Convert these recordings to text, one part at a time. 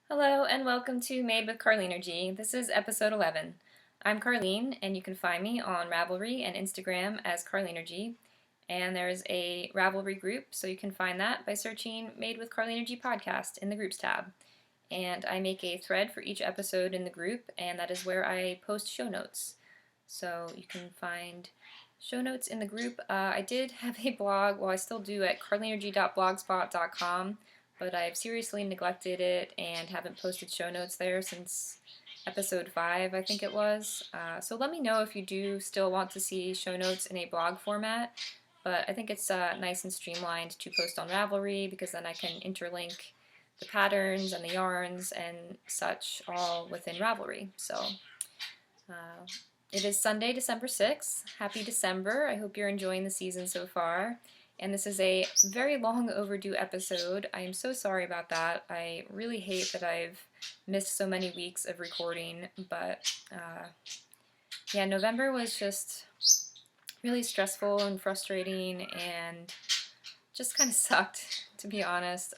Hello and welcome to Made with Carlenergy. This is episode 11. I'm Carlene and you can find me on Ravelry and Instagram as Carlenergy. And there's a Ravelry group, so you can find that by searching Made with Carlenergy podcast in the groups tab. And I make a thread for each episode in the group, and that is where I post show notes. So you can find show notes in the group. I did have a blog, well I still do, at carlenergy.blogspot.com, but I've seriously neglected it and haven't posted show notes there since episode 5, I think it was. So let me know if you do still want to see show notes in a blog format, but I think it's nice and streamlined to post on Ravelry because then I can interlink the patterns and the yarns and such all within Ravelry. So it is Sunday, December 6th. Happy December. I hope you're enjoying the season so far. And this is a very long overdue episode. I am so sorry about that. I really hate that I've missed so many weeks of recording, but yeah, November was just really stressful and frustrating and just kind of sucked, to be honest.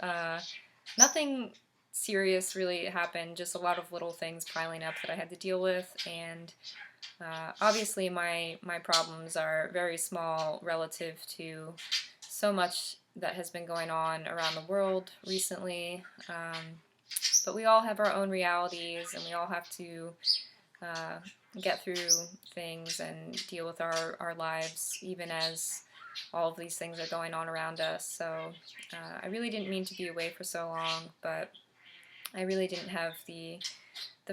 Nothing serious really happened, just a lot of little things piling up that I had to deal with, and obviously my problems are very small relative to so much that has been going on around the world recently, but we all have our own realities and we all have to get through things and deal with our lives even as all of these things are going on around us. So I really didn't mean to be away for so long, but I really didn't have the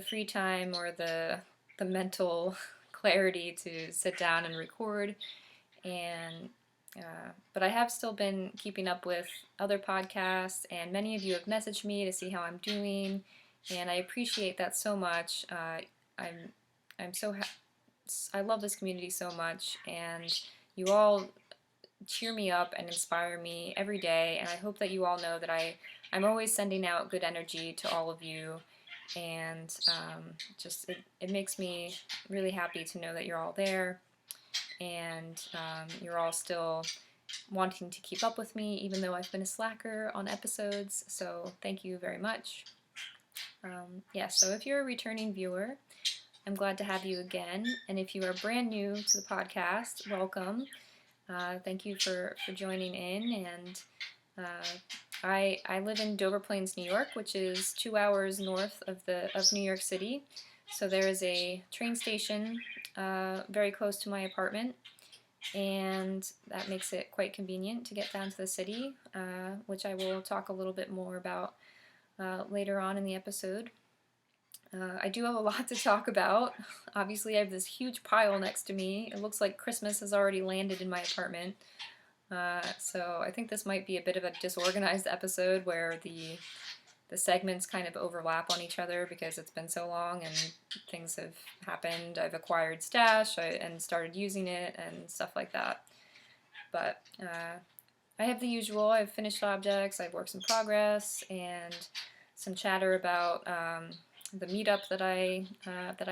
free time or the mental clarity to sit down and record, and but I have still been keeping up with other podcasts, and many of you have messaged me to see how I'm doing, and I appreciate that so much. I'm so I love this community so much, and you all cheer me up and inspire me every day, and I hope that you all know that I'm always sending out good energy to all of you, and just it makes me really happy to know that you're all there, and you're all still wanting to keep up with me even though I've been a slacker on episodes, so thank you very much. Yeah, so if you're a returning viewer, I'm glad to have you again, and if you are brand new to the podcast, welcome. Thank you for joining in, and I live in Dover Plains, New York, which is 2 hours north of New York City. So there is a train station very close to my apartment, and that makes it quite convenient to get down to the city, which I will talk a little bit more about later on in the episode. I do have a lot to talk about. Obviously, I have this huge pile next to me. It looks like Christmas has already landed in my apartment. So I think this might be a bit of a disorganized episode where the segments kind of overlap on each other because it's been so long and things have happened. I've acquired stash and started using it and stuff like that. But I have the usual. I have finished objects, I have works in progress, and some chatter about the meetup that I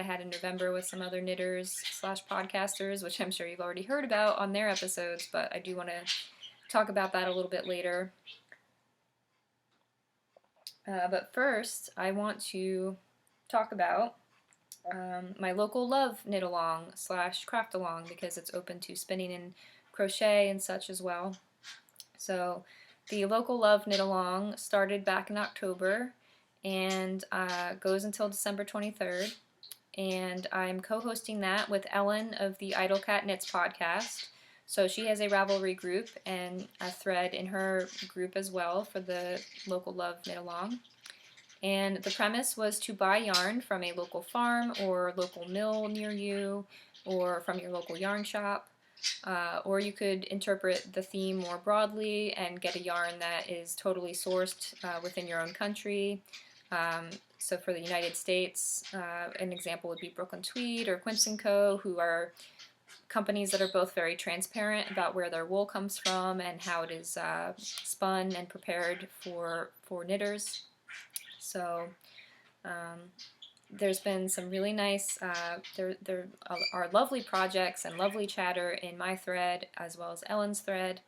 had in November with some other knitters / podcasters, which I'm sure you've already heard about on their episodes, but I do want to talk about that a little bit later. But first, I want to talk about my Local Love knit along / craft along, because it's open to spinning and crochet and such as well. So the Local Love knit along started back in October and goes until December 23rd, and I'm co-hosting that with Ellen of the Idle Cat Knits podcast. So she has a Ravelry group and a thread in her group as well for the Local Love knit along. And the premise was to buy yarn from a local farm or local mill near you, or from your local yarn shop. Or you could interpret the theme more broadly and get a yarn that is totally sourced within your own country. So for the United States, an example would be Brooklyn Tweed or Quince & Co., who are companies that are both very transparent about where their wool comes from and how it is spun and prepared for knitters. So there's been some really nice, there are lovely projects and lovely chatter in my thread as well as Ellen's thread.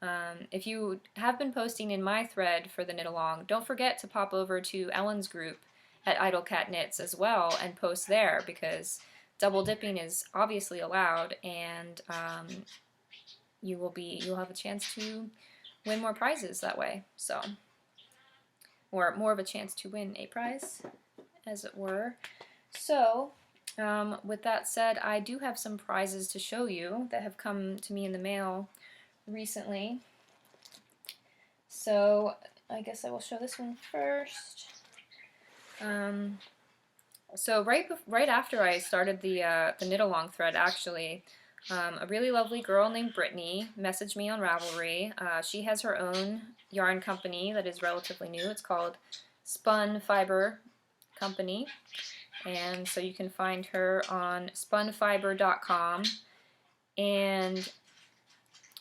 If you have been posting in my thread for the knit along, don't forget to pop over to Ellen's group at Idle Cat Knits as well and post there, because double dipping is obviously allowed, and you'll have a chance to win more prizes that way. So, or more of a chance to win a prize, as it were. So, with that said, I do have some prizes to show you that have come to me in the mail recently. So, I guess I will show this one first. So right after I started the knit along thread, actually, a really lovely girl named Brittany messaged me on Ravelry. She has her own yarn company that is relatively new. It's called Spun Fiber Company, and so you can find her on spunfiber.com, and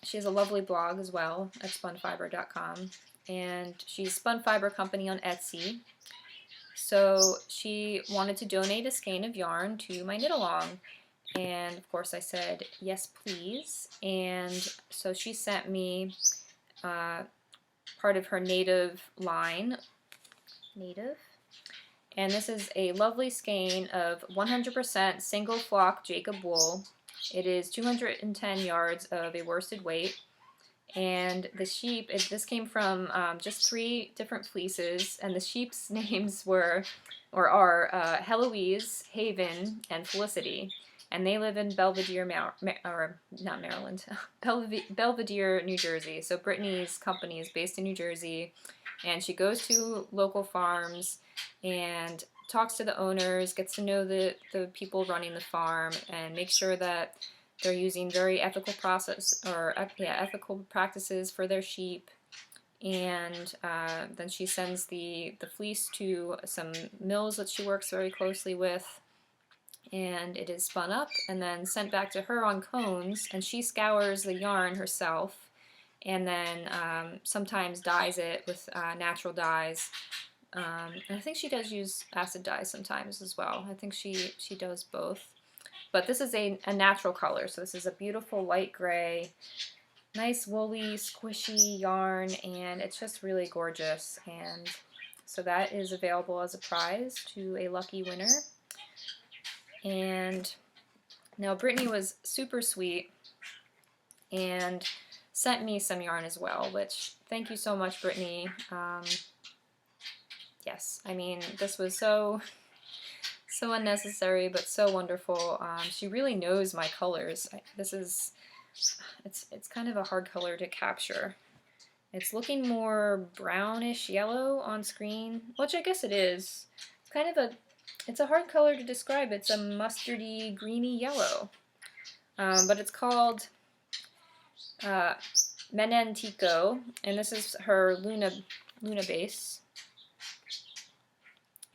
she has a lovely blog as well at spunfiber.com, and she's Spun Fiber Company on Etsy. So she wanted to donate a skein of yarn to my knit along, and of course I said yes please. And so she sent me part of her native line, and this is a lovely skein of 100% single flock Jacob wool. It is 210 yards of a worsted weight, and the sheep, this came from just 3 different fleeces, and the sheep's names were, or are, Heloise, Haven, and Felicity, and they live in Belvedere, not Maryland, Belvedere, New Jersey. So Brittany's company is based in New Jersey, and she goes to local farms and talks to the owners, gets to know the people running the farm, and makes sure that they're using very ethical ethical practices for their sheep. And then she sends the fleece to some mills that she works very closely with, and it is spun up and then sent back to her on cones, and she scours the yarn herself, and then sometimes dyes it with natural dyes. And I think she does use acid dyes sometimes as well. I think she does both. But this is a natural color, so this is a beautiful light gray, nice woolly, squishy yarn, and it's just really gorgeous. And so that is available as a prize to a lucky winner. And now Brittany was super sweet and sent me some yarn as well, which thank you so much, Brittany. Yes, I mean, this was so unnecessary, but so wonderful. She really knows my colors. It's kind of a hard color to capture. It's looking more brownish yellow on screen, which I guess it is. It's kind of it's a hard color to describe. It's a mustardy, greeny yellow. But it's called Menantico, and this is her Luna base.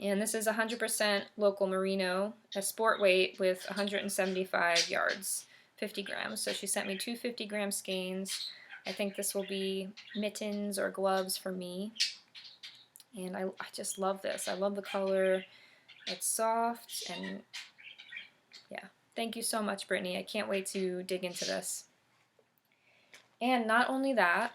And this is 100% local merino, a sport weight with 175 yards, 50 grams. So she sent me 2 50-gram skeins. I think this will be mittens or gloves for me. And I just love this. I love the color. It's soft, and yeah. Thank you so much, Brittany. I can't wait to dig into this. And not only that,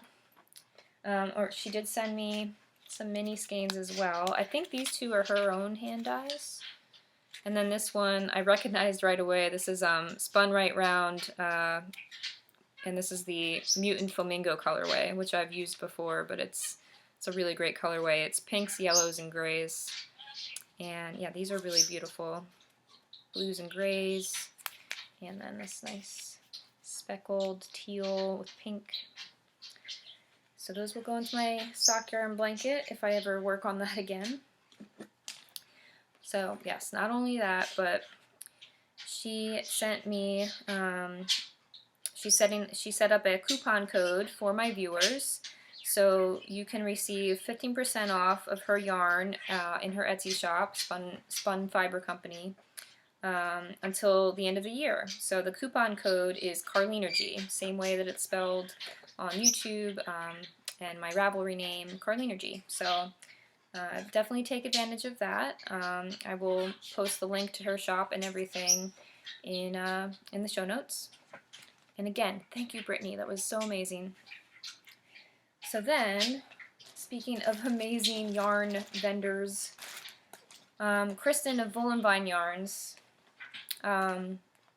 or she did send me some mini skeins as well. I think these 2 are her own hand dyes. And then this one I recognized right away. This is spun right round, and this is the Mutant Flamingo colorway, which I've used before, but it's a really great colorway. It's pinks, yellows, and grays. And yeah, these are really beautiful. Blues and grays, and then this nice speckled teal with pink. So those will go into my sock yarn blanket if I ever work on that again. So yes, not only that, but she sent me, she set up a coupon code for my viewers, so you can receive 15% off of her yarn in her Etsy shop, Spun Fiber Company, until the end of the year. So the coupon code is Carlinergy, same way that it's spelled on YouTube, and my Ravelry name, Carlinergy. So definitely take advantage of that. I will post the link to her shop and everything in the show notes. And again, thank you, Brittany. That was so amazing. So then, speaking of amazing yarn vendors, Kristen of Vohland Vine Yarns.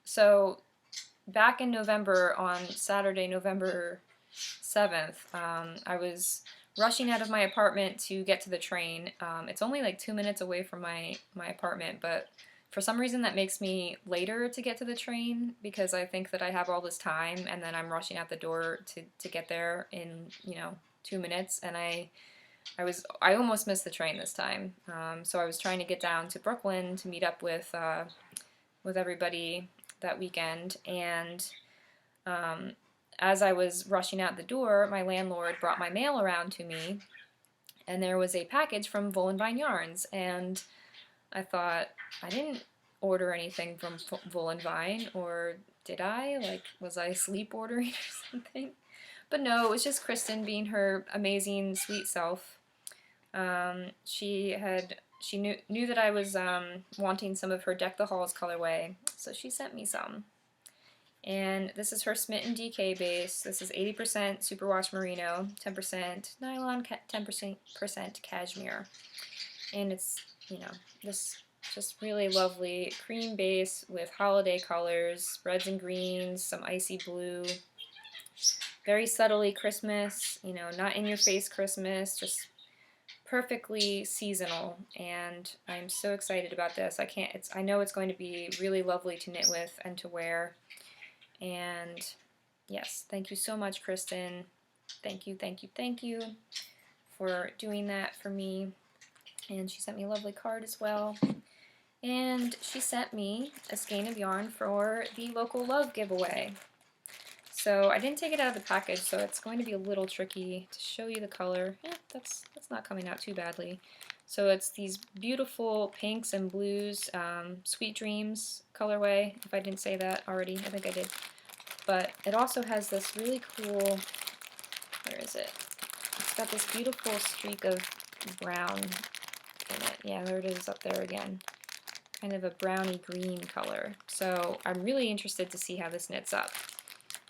So back in November, on Saturday, November 7th, I was rushing out of my apartment to get to the train. It's only like 2 minutes away from my apartment, but for some reason that makes me later to get to the train because I think that I have all this time and then I'm rushing out the door to get there in, 2 minutes, and I almost missed the train this time. So I was trying to get down to Brooklyn to meet up with everybody that weekend, and as I was rushing out the door, my landlord brought my mail around to me, and there was a package from Vohland Vine Yarns, and I thought, I didn't order anything from Vohland Vine, or did I? Like, was I sleep ordering or something? But no, it was just Kristen being her amazing, sweet self. She knew that I was wanting some of her Deck the Halls colorway, so she sent me some. And this is her Smitten DK base. This is 80% superwash merino, 10% nylon, 10% cashmere. And it's, this just really lovely cream base with holiday colors, reds and greens, some icy blue. Very subtly Christmas, not in your face Christmas, just perfectly seasonal, and I'm so excited about this. I know it's going to be really lovely to knit with and to wear. And yes, thank you so much, Kristen. Thank you, thank you, thank you for doing that for me. And she sent me a lovely card as well. And she sent me a skein of yarn for the Local Love giveaway. So I didn't take it out of the package, so it's going to be a little tricky to show you the color. Yeah, that's not coming out too badly. So it's these beautiful pinks and blues, Sweet Dreams colorway, if I didn't say that already. I think I did. But it also has this really cool, where is it? It's got this beautiful streak of brown in it. Yeah, there it is up there again. Kind of a browny green color. So I'm really interested to see how this knits up.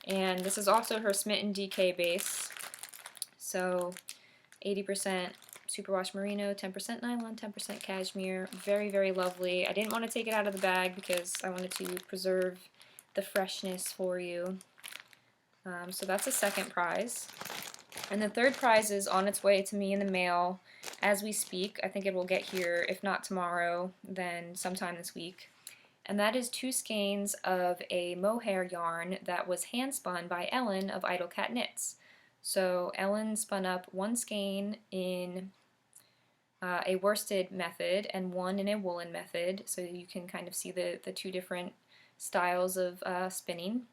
And this is also her Smitten DK base. So 80% superwash merino, 10% nylon, 10% cashmere. Very, very lovely. I didn't want to take it out of the bag because I wanted to preserve the freshness for you. So that's a second prize. And the third prize is on its way to me in the mail as we speak. I think it will get here, if not tomorrow, then sometime this week. And that is 2 skeins of a mohair yarn that was hand spun by Ellen of Idle Cat Knits. So Ellen spun up 1 skein in a worsted method and 1 in a woolen method, so you can kind of see the 2 different styles of spinning.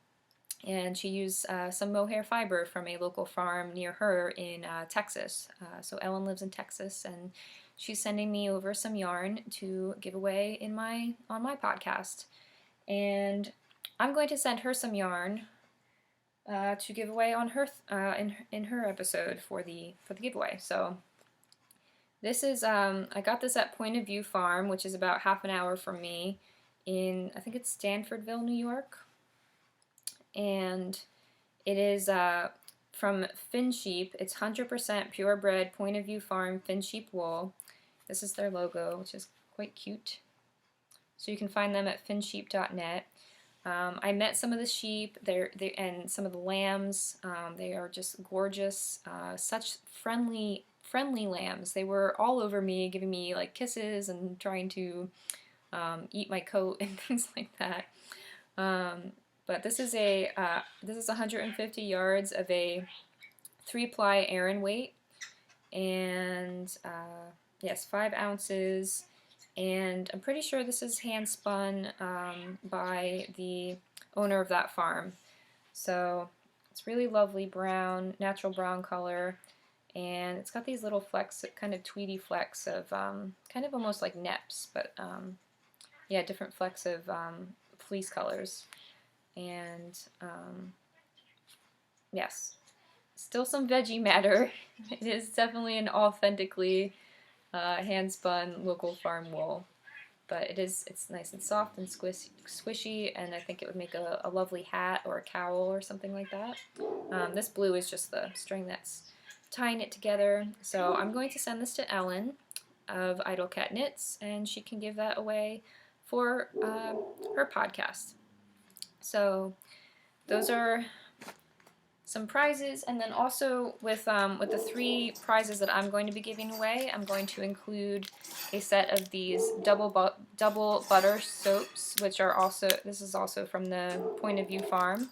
And she used some mohair fiber from a local farm near her in Texas. So Ellen lives in Texas, and she's sending me over some yarn to give away on my podcast. And I'm going to send her some yarn to give away on her in her episode for the giveaway. So this is I got this at Point of View Farm, which is about half an hour from me in, I think it's Stanfordville, New York. And it is from Fin Sheep. It's 100% purebred Point of View Farm Fin Sheep wool. This is their logo, which is quite cute. So you can find them at finsheep.net. I met some of the sheep and some of the lambs. They are just gorgeous, such friendly lambs. They were all over me, giving me like kisses and trying to eat my coat and things like that. But this is 150 yards of a 3-ply Aran weight, and yes, 5 ounces. And I'm pretty sure this is hand spun by the owner of that farm. So it's really lovely brown, natural brown color, and it's got these little flecks, kind of tweedy flecks of kind of almost like neps, but yeah, different flecks of fleece colors. And yes, still some veggie matter. It is definitely an authentically hand-spun local farm wool, but it's nice and soft and squishy, and I think it would make a lovely hat or a cowl or something like that. This blue is just the string that's tying it together. So I'm going to send this to Ellen of Idle Cat Knits, and she can give that away for her podcast. So those are some prizes, and then also with the 3 prizes that I'm going to be giving away, I'm going to include a set of these double butter soaps, which are also, this is also from the Point of View farm,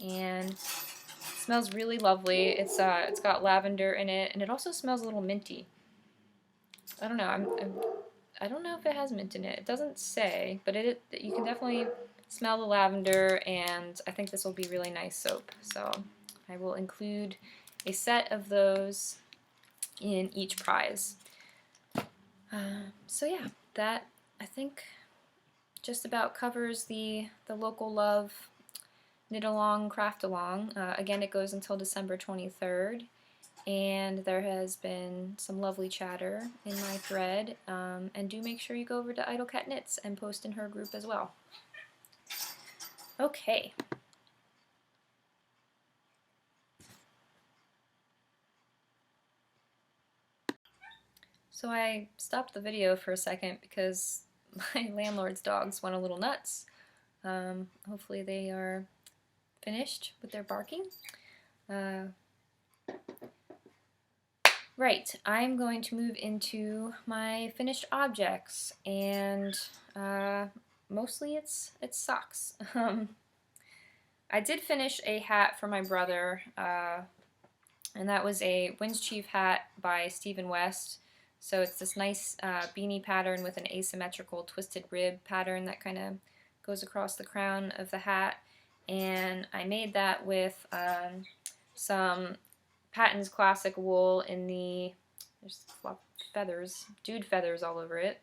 and it smells really lovely. It's got lavender in it, and it also smells a little minty. I don't know. I don't know if it has mint in it. It doesn't say, but you can definitely smell the lavender, and I think this will be really nice soap. So I will include a set of those in each prize. So yeah, that I think just about covers the Local Love Knit Along, Craft Along. Again, it goes until December 23rd. And there has been some lovely chatter in my thread, and do make sure you go over to Idle Cat Knits and post in her group as well. Okay. So I stopped the video for a second because my landlord's dogs went a little nuts. Hopefully they are finished with their barking. Right, I'm going to move into my finished objects, and mostly it's socks. I did finish a hat for my brother, and that was a Winds Chief hat by Stephen West. So it's this nice beanie pattern with an asymmetrical twisted rib pattern that kind of goes across the crown of the hat, and I made that with some Patton's Classic wool in the, there's feathers, dude feathers all over it.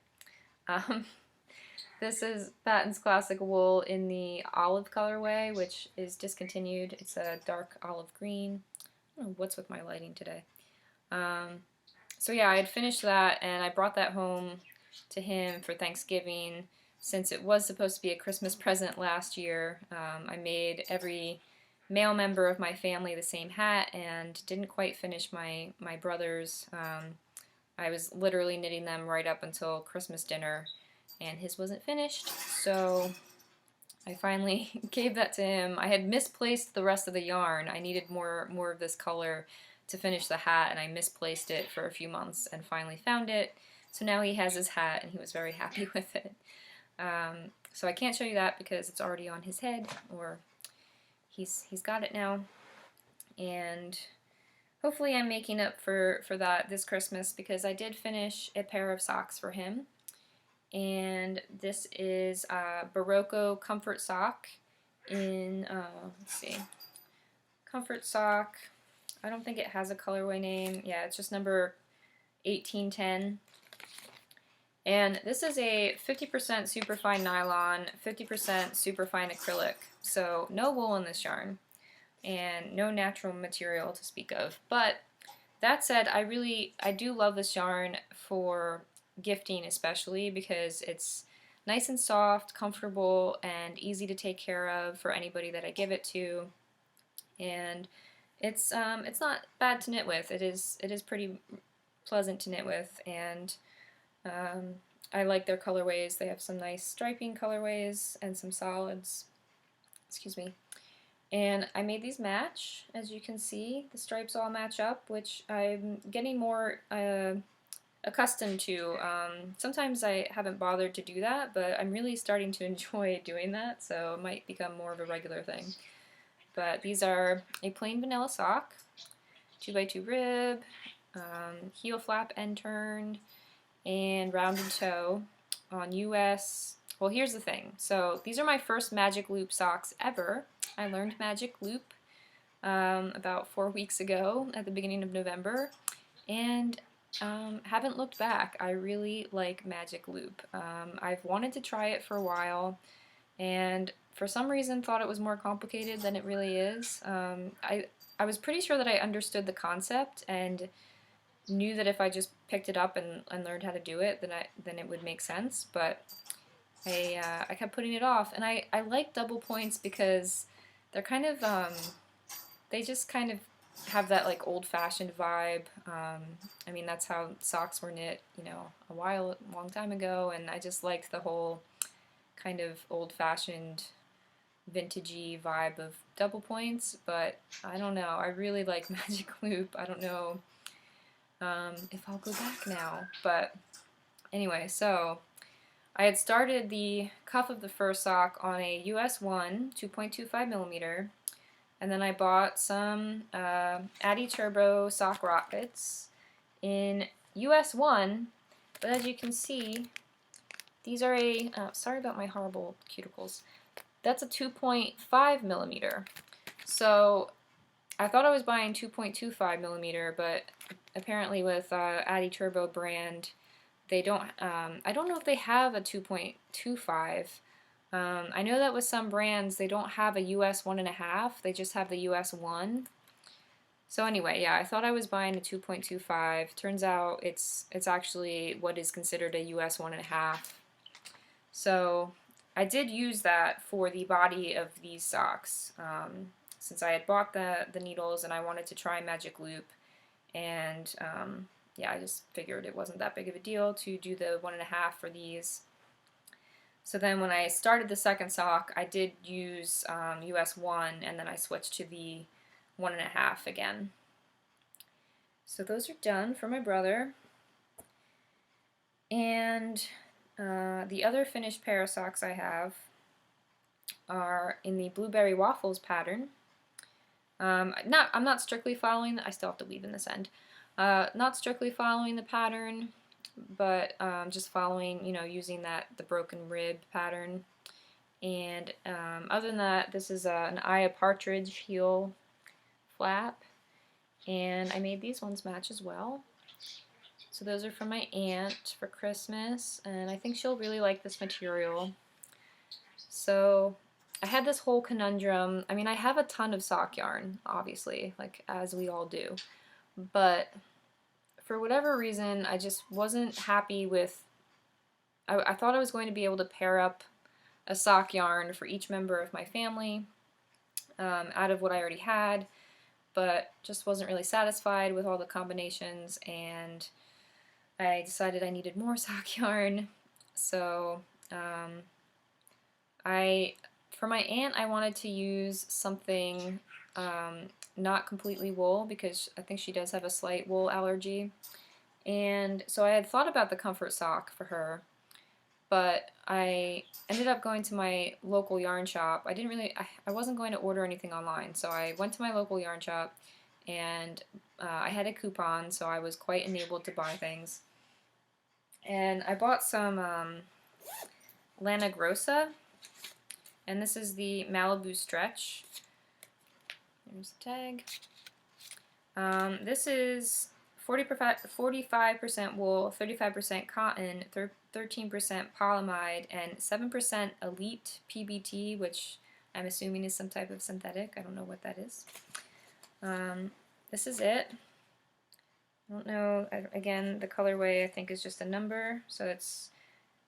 This is Patton's Classic wool in the olive colorway, which is discontinued. It's a dark olive green. I don't know what's with my lighting today. So yeah, I had finished that, and I brought that home to him for Thanksgiving. Since it was supposed to be a Christmas present last year, I made every male member of my family the same hat, and didn't quite finish my brother's. I was literally knitting them right up until Christmas dinner, and his wasn't finished, so I finally gave that to him. I had misplaced the rest of the yarn. I needed more of this color to finish the hat, and I misplaced it for a few months and finally found it. So now he has his hat, and he was very happy with it. So I can't show you that because it's already on his head, or he's got it now, and hopefully I'm making up for that this Christmas, because I did finish a pair of socks for him, and this is a Barocco Comfort Sock in, let's see, Comfort Sock, I don't think it has a colorway name, yeah, it's just number 1810, and this is a 50% superfine nylon, 50% superfine acrylic, so no wool in this yarn, and no natural material to speak of. But that said, I do love this yarn for gifting, especially because it's nice and soft, comfortable, and easy to take care of for anybody that I give it to, and it's not bad to knit with. It is pretty pleasant to knit with, and I like their colorways. They have some nice striping colorways and some solids. Excuse me. And I made these match, as you can see. The stripes all match up, which I'm getting more accustomed to. Sometimes I haven't bothered to do that, but I'm really starting to enjoy doing that, so it might become more of a regular thing. But these are a plain vanilla sock, 2x2 rib, heel flap end turn, and rounded toe on US. Well, here's the thing. So these are my first magic loop socks ever. I learned magic loop about 4 weeks ago at the beginning of November, and haven't looked back. I really like magic loop. I've wanted to try it for a while, and for some reason thought it was more complicated than it really is. I was pretty sure that I understood the concept and knew that if I just picked it up and learned how to do it, then it would make sense, but I kept putting it off, and I like double points because they're kind of, they just kind of have that like old-fashioned vibe. I mean, that's how socks were knit, a long time ago, and I just liked the whole kind of old-fashioned vintagey vibe of double points, but I don't know. I really like Magic Loop. I don't know if I'll go back now, but anyway, so I had started the cuff of the first sock on a US1 2.25 millimeter, and then I bought some Addy Turbo sock rockets in US1, but as you can see, these are sorry about my horrible cuticles, that's a 2.5 millimeter. So I thought I was buying 2.25 millimeter, but apparently with Addy Turbo brand, they don't, I don't know if they have a 2.25. I know that with some brands, they don't have a US 1.5, they just have the US 1. So anyway, yeah, I thought I was buying a 2.25. Turns out it's actually what is considered a US 1.5. So I did use that for the body of these socks, since I had bought the needles and I wanted to try Magic Loop, and yeah, I just figured it wasn't that big of a deal to do the 1.5 for these. So then when I started the second sock, I did use US 1, and then I switched to the 1.5 again. So those are done for my brother. And the other finished pair of socks I have are in the Blueberry Waffles pattern. I'm not strictly following, I still have to weave in this end. Not strictly following the pattern, but just following, using the broken rib pattern. And other than that, this is an Eye of Partridge heel flap, and I made these ones match as well. So those are from my aunt for Christmas, and I think she'll really like this material. So I had this whole conundrum. I mean, I have a ton of sock yarn, obviously, like as we all do, but for whatever reason, I just wasn't happy with, I thought I was going to be able to pair up a sock yarn for each member of my family out of what I already had, but just wasn't really satisfied with all the combinations, and I decided I needed more sock yarn. So for my aunt, I wanted to use something not completely wool, because I think she does have a slight wool allergy. And so I had thought about the comfort sock for her, but I ended up going to my local yarn shop. I wasn't going to order anything online, so I went to my local yarn shop, and I had a coupon, so I was quite enabled to buy things. And I bought some Lana Grossa, and this is the Malibu Stretch. There's the tag. This is 45% wool, 35% cotton, 13% polyamide, and 7% elite PBT, which I'm assuming is some type of synthetic. I don't know what that is. This is it. I don't know, again, the colorway I think is just a number, so it's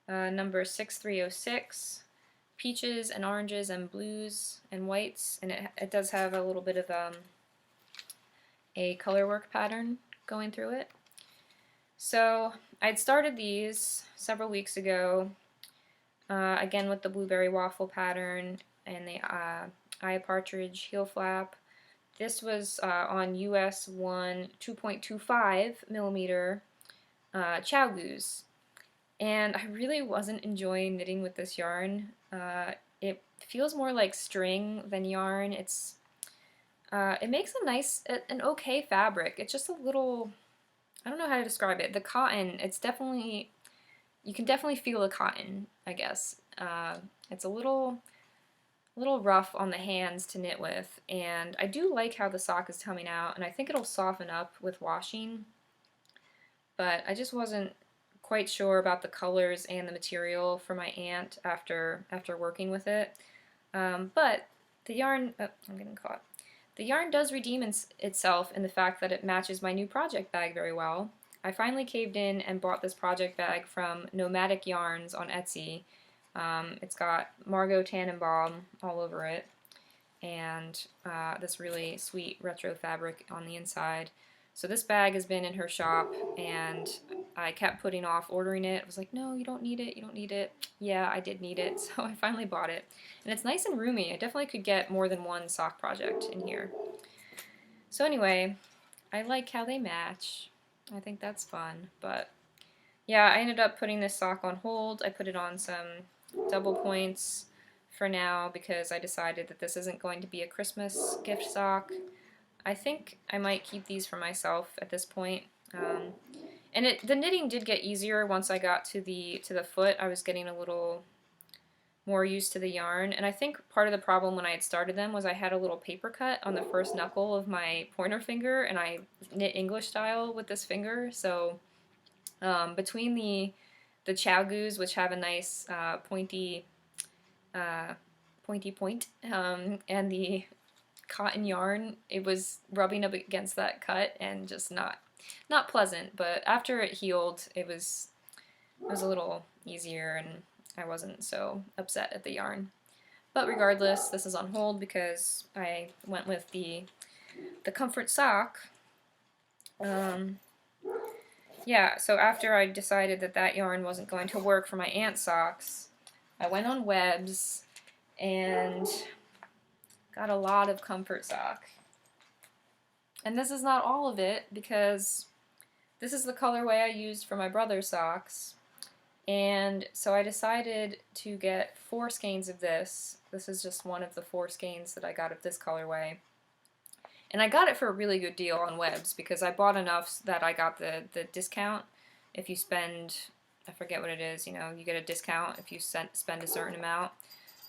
number 6306, peaches and oranges and blues and whites, and it does have a little bit of a color work pattern going through it. So I'd started these several weeks ago, again with the Blueberry Waffle pattern and the Eye of Partridge heel flap. This was on US 1 2.25 millimeter Chow Goose, and I really wasn't enjoying knitting with this yarn. It feels more like string than yarn. It makes an okay fabric. It's just a little, I don't know how to describe it. The cotton, you can definitely feel the cotton, I guess. It's a little rough on the hands to knit with, and I do like how the sock is coming out, and I think it'll soften up with washing, but I just wasn't quite sure about the colors and the material for my aunt after working with it. But the yarn, I'm getting caught. The yarn does redeem itself in the fact that it matches my new project bag very well. I finally caved in and bought this project bag from Nomadic Yarns on Etsy. It's got Margot Tannenbaum all over it. and this really sweet retro fabric on the inside. So this bag has been in her shop, and I kept putting off ordering it. I was like, no, you don't need it, you don't need it. Yeah, I did need it, so I finally bought it. And it's nice and roomy. I definitely could get more than one sock project in here. So anyway, I like how they match. I think that's fun, but yeah, I ended up putting this sock on hold. I put it on some double points for now because I decided that this isn't going to be a Christmas gift sock. I think I might keep these for myself at this point. And the knitting did get easier once I got to the foot. I was getting a little more used to the yarn, and I think part of the problem when I had started them was I had a little paper cut on the first knuckle of my pointer finger, and I knit English style with this finger, so between the chow-goos, which have a nice pointy point, and the cotton yarn, it was rubbing up against that cut and just not pleasant. But after it healed, it was a little easier, and I wasn't so upset at the yarn. But regardless, this is on hold because I went with the comfort sock. Yeah, so after I decided that that yarn wasn't going to work for my aunt's socks, I went on Webs and got a lot of comfort sock. And this is not all of it because this is the colorway I used for my brother's socks. And so I decided to get 4 skeins of this. This is just one of the 4 skeins that I got of this colorway. And I got it for a really good deal on Webs because I bought enough that I got the discount. If you spend, I forget what it is, you know, you get a discount if you spend a certain amount.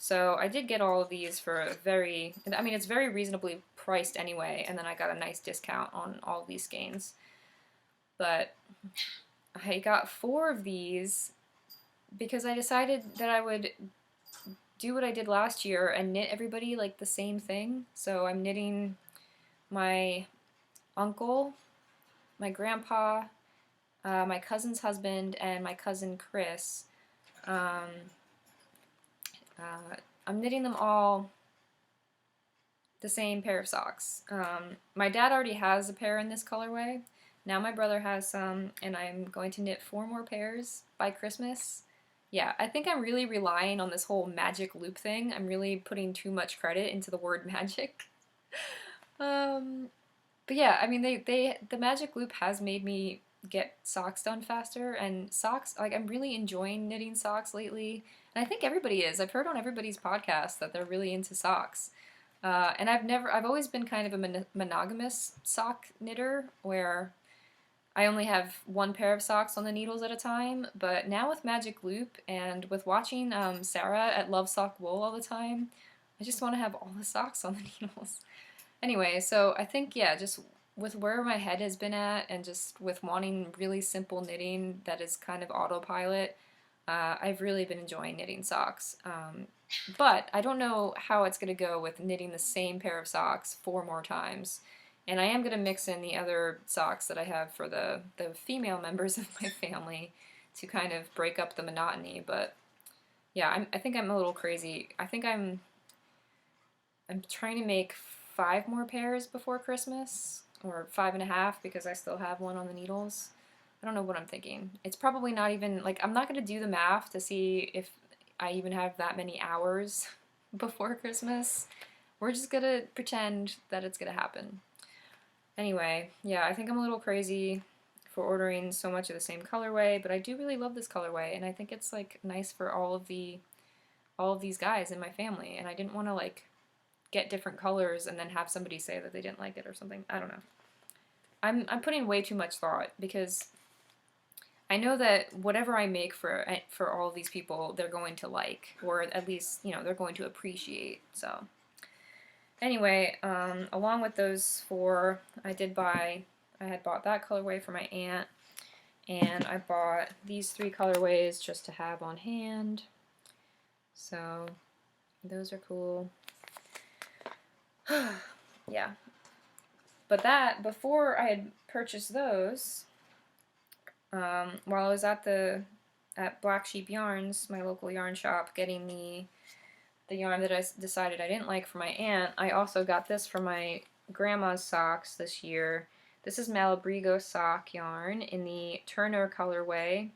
So I did get all of these for a very, I mean, it's very reasonably priced anyway, and then I got a nice discount on all of these skeins. But I got 4 of these because I decided that I would do what I did last year and knit everybody like the same thing. So I'm knitting my uncle, my grandpa, my cousin's husband, and my cousin Chris. I'm knitting them all the same pair of socks. My dad already has a pair in this colorway. Now my brother has some, and I'm going to knit 4 more pairs by Christmas. Yeah, I think I'm really relying on this whole magic loop thing. I'm really putting too much credit into the word magic. But yeah, I mean, the magic loop has made me get socks done faster, and socks, like, I'm really enjoying knitting socks lately, and I think everybody is. I've heard on everybody's podcast that they're really into socks. And I've always been kind of a monogamous sock knitter, where I only have 1 pair of socks on the needles at a time, but now with Magic Loop and with watching Sarah at Love Sock Wool all the time, I just want to have all the socks on the needles. Anyway, so I think, yeah, just with where my head has been at and just with wanting really simple knitting that is kind of autopilot, I've really been enjoying knitting socks. But I don't know how it's going to go with knitting the same pair of socks 4 more times. And I am going to mix in the other socks that I have for the female members of my family to kind of break up the monotony. But yeah, I think I'm a little crazy. I think I'm trying to make 5 more pairs before Christmas, or 5.5 because I still have one on the needles. I don't know what I'm thinking. It's probably not even, like, I'm not going to do the math to see if I even have that many hours before Christmas. We're just going to pretend that it's going to happen. Anyway, yeah, I think I'm a little crazy for ordering so much of the same colorway, but I do really love this colorway, and I think it's, like, nice for all of these guys in my family, and I didn't want to, like, get different colors and then have somebody say that they didn't like it or something. I don't know. I'm putting way too much thought because I know that whatever I make for all of these people, they're going to like, or at least, you know, they're going to appreciate. So anyway, along with those 4, I had bought that colorway for my aunt, and I bought these 3 colorways just to have on hand. So those are cool. Yeah. But before I had purchased those, while I was at Black Sheep Yarns, my local yarn shop, getting the yarn that I decided I didn't like for my aunt, I also got this for my grandma's socks this year. This is Malabrigo sock yarn in the Turner colorway.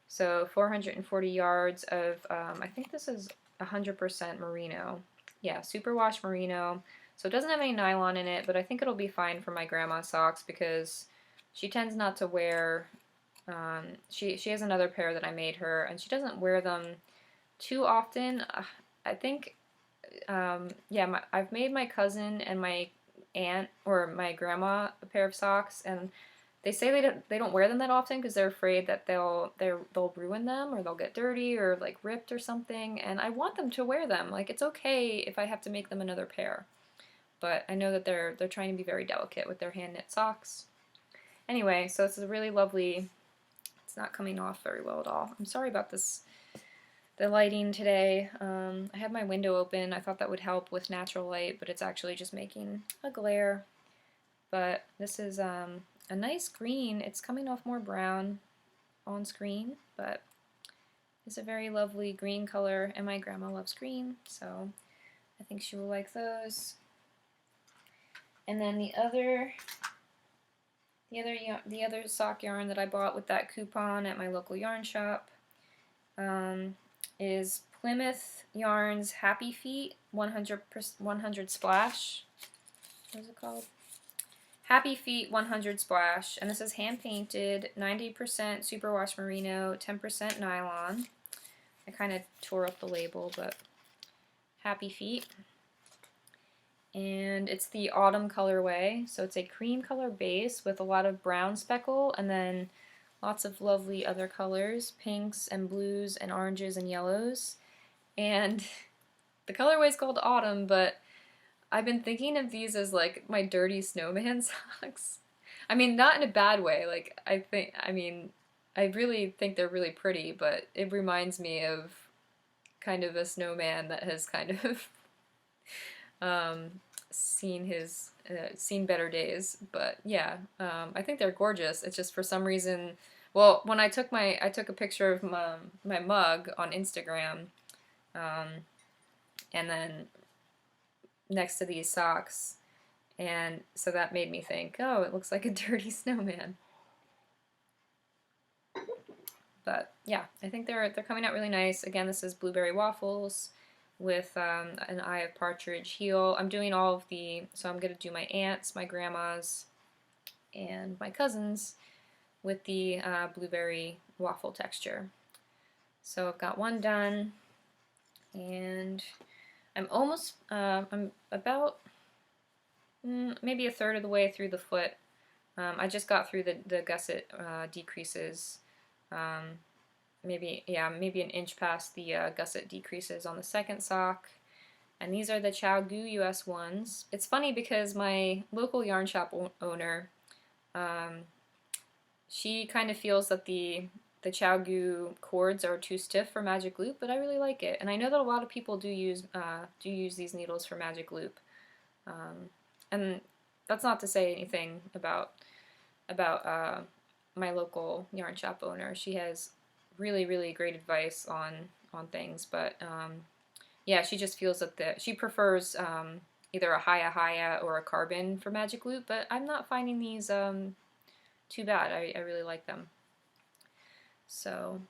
So 440 yards of, I think this is 100% merino. Yeah, superwash merino. So it doesn't have any nylon in it, but I think it'll be fine for my grandma's socks because she tends not to wear, she has another pair that I made her, and she doesn't wear them too often. I think, yeah, I've made my cousin and my aunt or my grandma a pair of socks, and they say they don't wear them that often because they're afraid that they'll ruin them or they'll get dirty or like ripped or something. And I want them to wear them. Like, it's okay if I have to make them another pair, but I know that they're trying to be very delicate with their hand knit socks. Anyway, so this is a really lovely. It's not coming off very well at all. I'm sorry about this. The lighting today. I had my window open. I thought that would help with natural light, but it's actually just making a glare. But this is a nice green. It's coming off more brown on screen, but it's a very lovely green color, and my grandma loves green, so I think she will like those. And then the other sock yarn that I bought with that coupon at my local yarn shop is Plymouth Yarns Happy Feet 100 Splash. What is it called? Happy Feet 100 Splash, and this is hand painted, 90% superwash merino, 10% nylon. I kind of tore up the label, but Happy Feet. And it's the autumn colorway, so it's a cream color base with a lot of brown speckle and then lots of lovely other colors, pinks and blues and oranges and yellows. And the colorway is called Autumn, but I've been thinking of these as like my dirty snowman socks. I mean, not in a bad way. Like, I really think they're really pretty, but it reminds me of kind of a snowman that has kind of seen better days. But yeah, I think they're gorgeous. It's just for some reason, well, when I took a picture of my mug on Instagram, and then next to these socks, and so that made me think, oh, it looks like a dirty snowman. But yeah, I think they're coming out really nice. Again, this is Blueberry Waffles with an Eye of Partridge heel. I'm doing all of so I'm going to do my aunt's, my grandma's, and my cousin's with the blueberry waffle texture. So I've got one done, and I'm about maybe a third of the way through the foot. I just got through the gusset decreases. Maybe an inch past the gusset decreases on the second sock. And these are the Chow Gu US ones. It's funny because my local yarn shop owner, she kind of feels that the Chow Gu cords are too stiff for magic loop, but I really like it. And I know that a lot of people do use these needles for magic loop. And that's not to say anything about my local yarn shop owner. She has really, really great advice on things, but yeah, she just feels that she prefers either a Haya or a carbon for magic loop, but I'm not finding these too bad. I really like them. So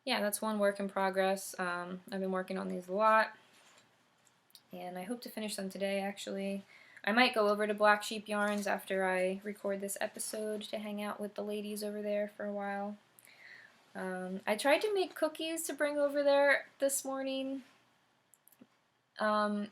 yeah, that's one work in progress. I've been working on these a lot, and I hope to finish them today, actually. I might go over to Black Sheep Yarns after I record this episode to hang out with the ladies over there for a while. I tried to make cookies to bring over there this morning. I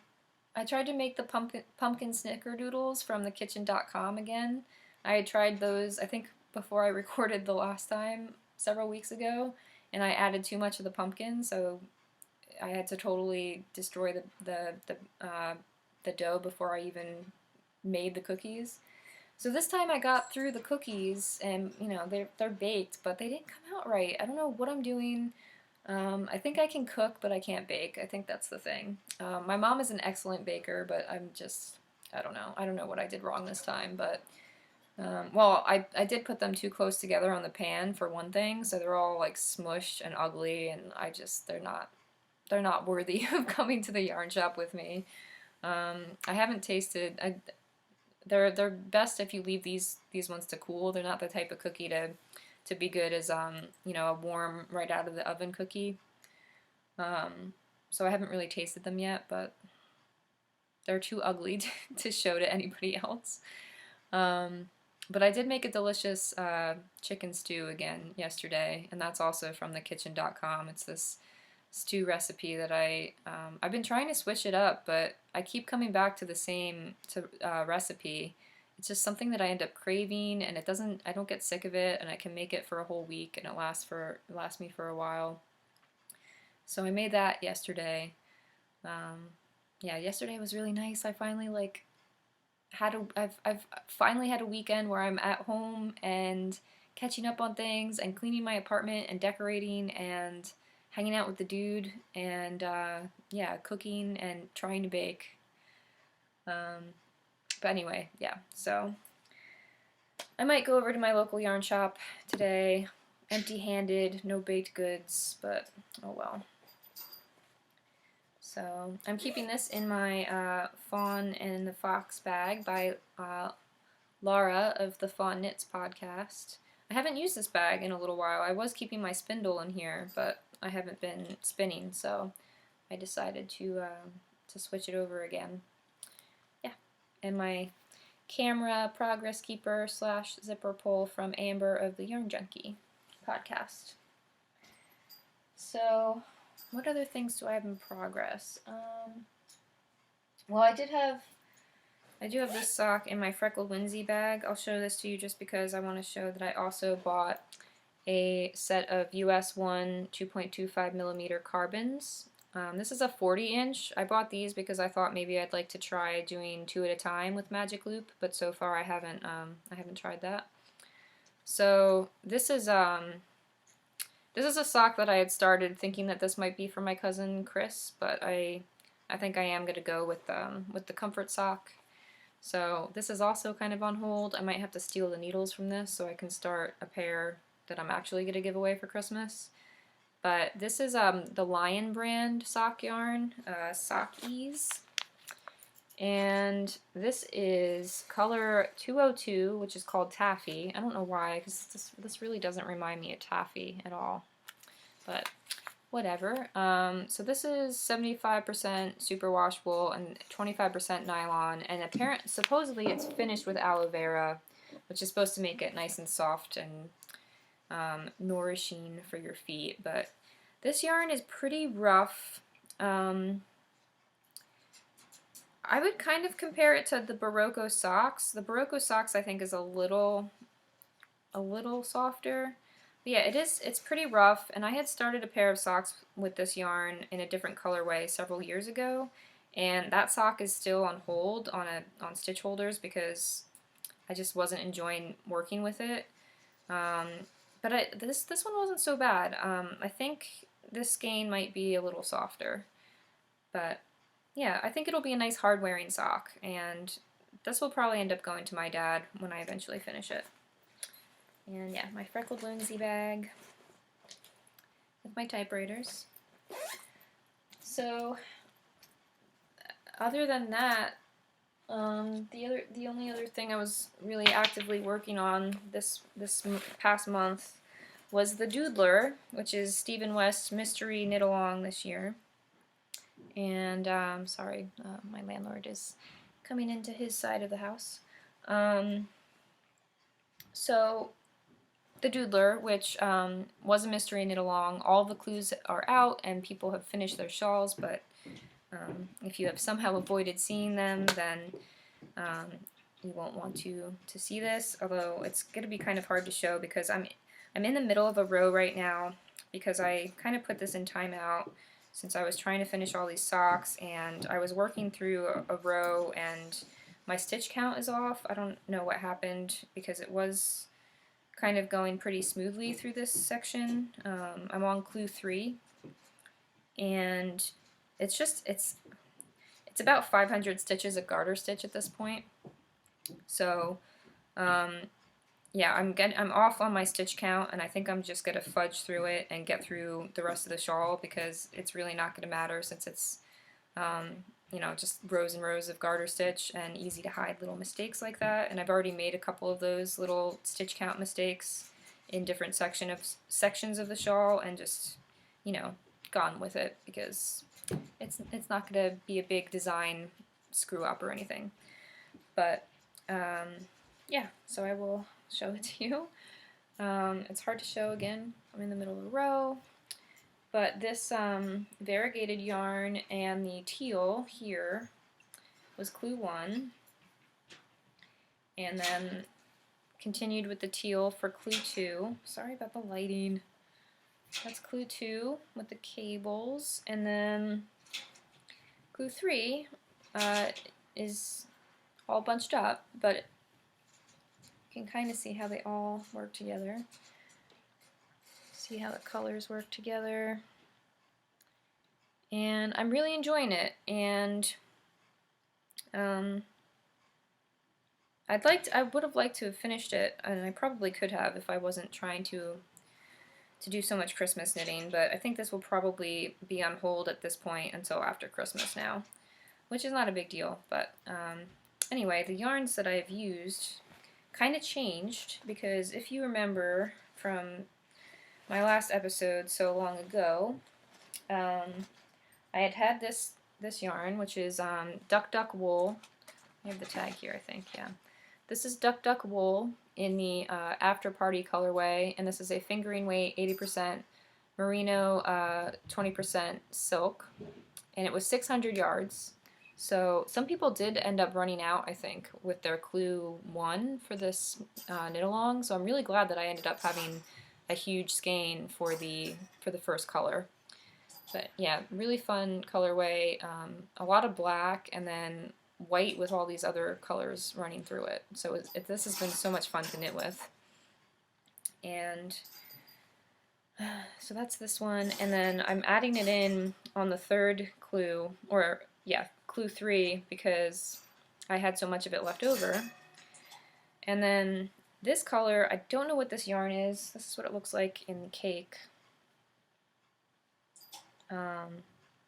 tried to make the pumpkin snickerdoodles from thekitchen.com again. I had tried those, I think, before I recorded the last time, several weeks ago, and I added too much of the pumpkin, so I had to totally destroy the dough before I even made the cookies. So this time I got through the cookies, and you know, they're baked, but they didn't come out right. I don't know what I'm doing. I think I can cook, but I can't bake. I think that's the thing. My mom is an excellent baker, but I don't know. I don't know what I did wrong this time, but well, I did put them too close together on the pan for one thing, so they're all like smushed and ugly, and they're they're not worthy of coming to the yarn shop with me. I haven't tasted. They're best if you leave these ones to cool. They're not the type of cookie to be good as you know, a warm right out of the oven cookie. So I haven't really tasted them yet, but they're too ugly to show to anybody else. But I did make a delicious chicken stew again yesterday, and that's also from thekitchen.com. It's this stew recipe that I've been trying to switch it up, but I keep coming back to the same recipe. It's just something that I end up craving, and I don't get sick of it, and I can make it for a whole week, and it lasts me for a while. So I made that yesterday. Yeah, yesterday was really nice. I finally I've finally had a weekend where I'm at home and catching up on things and cleaning my apartment and decorating and hanging out with the dude and yeah, cooking and trying to bake. But anyway, yeah, so I might go over to my local yarn shop today, empty-handed, no baked goods, but oh well. So I'm keeping this in my Fawn and the Fox bag by Laura of the Fawn Knits podcast. I haven't used this bag in a little while. I was keeping my spindle in here, but I haven't been spinning, so I decided to switch it over again. Yeah, and my camera progress keeper / zipper pull from Amber of the Yarn Junkie podcast. So what other things do I have in progress? Well, I do have this sock in my Freckled Whimsy bag. I'll show this to you just because I want to show that I also bought a set of US 1 2.25 millimeter carbons. This is a 40-inch. I bought these because I thought maybe I'd like to try doing 2 at a time with Magic Loop, but so far I haven't tried that. So this is a sock that I had started thinking that this might be for my cousin Chris, but I think I am going to go with the comfort sock. So this is also kind of on hold. I might have to steal the needles from this so I can start a pair that I'm actually going to give away for Christmas. But this is the Lion brand sock yarn, Sockies. And this is color 202, which is called Taffy. I don't know why, because this really doesn't remind me of taffy at all. But whatever. So this is 75% superwash wool and 25% nylon, and supposedly it's finished with aloe vera, which is supposed to make it nice and soft and nourishing for your feet. But this yarn is pretty rough. I would kind of compare it to the Barocco socks. The Barocco socks I think is a little softer. But yeah, it's pretty rough, and I had started a pair of socks with this yarn in a different colorway several years ago, and that sock is still on hold on stitch holders because I just wasn't enjoying working with it. But this one wasn't so bad. I think this skein might be a little softer, but yeah, I think it'll be a nice hard wearing sock, and this will probably end up going to my dad when I eventually finish it. And yeah, my Freckled Whimsy bag with my typewriters. So other than that, the only other thing I was really actively working on this past month was the Doodler, which is Stephen West's mystery knit along this year. And sorry, my landlord is coming into his side of the house. So the Doodler, which was a mystery knit along, all the clues are out and people have finished their shawls, but if you have somehow avoided seeing them, then you won't want to see this, although it's going to be kind of hard to show because I'm in the middle of a row right now because I kind of put this in timeout since I was trying to finish all these socks, and I was working through a row and my stitch count is off. I don't know what happened because it was kind of going pretty smoothly through this section. I'm on clue 3, and it's about 500 stitches of garter stitch at this point. So yeah, I'm off on my stitch count, and I think I'm just gonna fudge through it and get through the rest of the shawl because it's really not gonna matter since it's you know, just rows and rows of garter stitch and easy to hide little mistakes like that. And I've already made a couple of those little stitch count mistakes in different sections of the shawl and just, you know, gone with it because it's not going to be a big design screw up or anything. But yeah, so I will show it to you. It's hard to show again. I'm in the middle of a row. But this variegated yarn and the teal here was clue 1, and then continued with the teal for clue 2. Sorry about the lighting. That's clue 2 with the cables, and then clue 3 is all bunched up, but you can kind of see how they all work together. See how the colors work together. And I'm really enjoying it, and I would have liked to have finished it, and I probably could have if I wasn't trying to do so much Christmas knitting, but I think this will probably be on hold at this point until after Christmas now, which is not a big deal, but anyway, the yarns that I've used kind of changed, because if you remember from my last episode so long ago, I had this yarn, which is Duck Duck Wool. I have the tag here, I think, yeah. This is Duck Duck Wool in the After Party colorway, and this is a fingering weight 80% Merino, 20% silk, and it was 600 yards. So some people did end up running out, I think, with their clue 1 for this knit along. So I'm really glad that I ended up having a huge skein for the first color. But yeah, really fun colorway, a lot of black, and then white with all these other colors running through it. So this has been so much fun to knit with. And so that's this one, and then I'm adding it in on the third clue, or yeah, clue 3, because I had so much of it left over. And then this color, I don't know what this yarn is. This is what it looks like in the cake.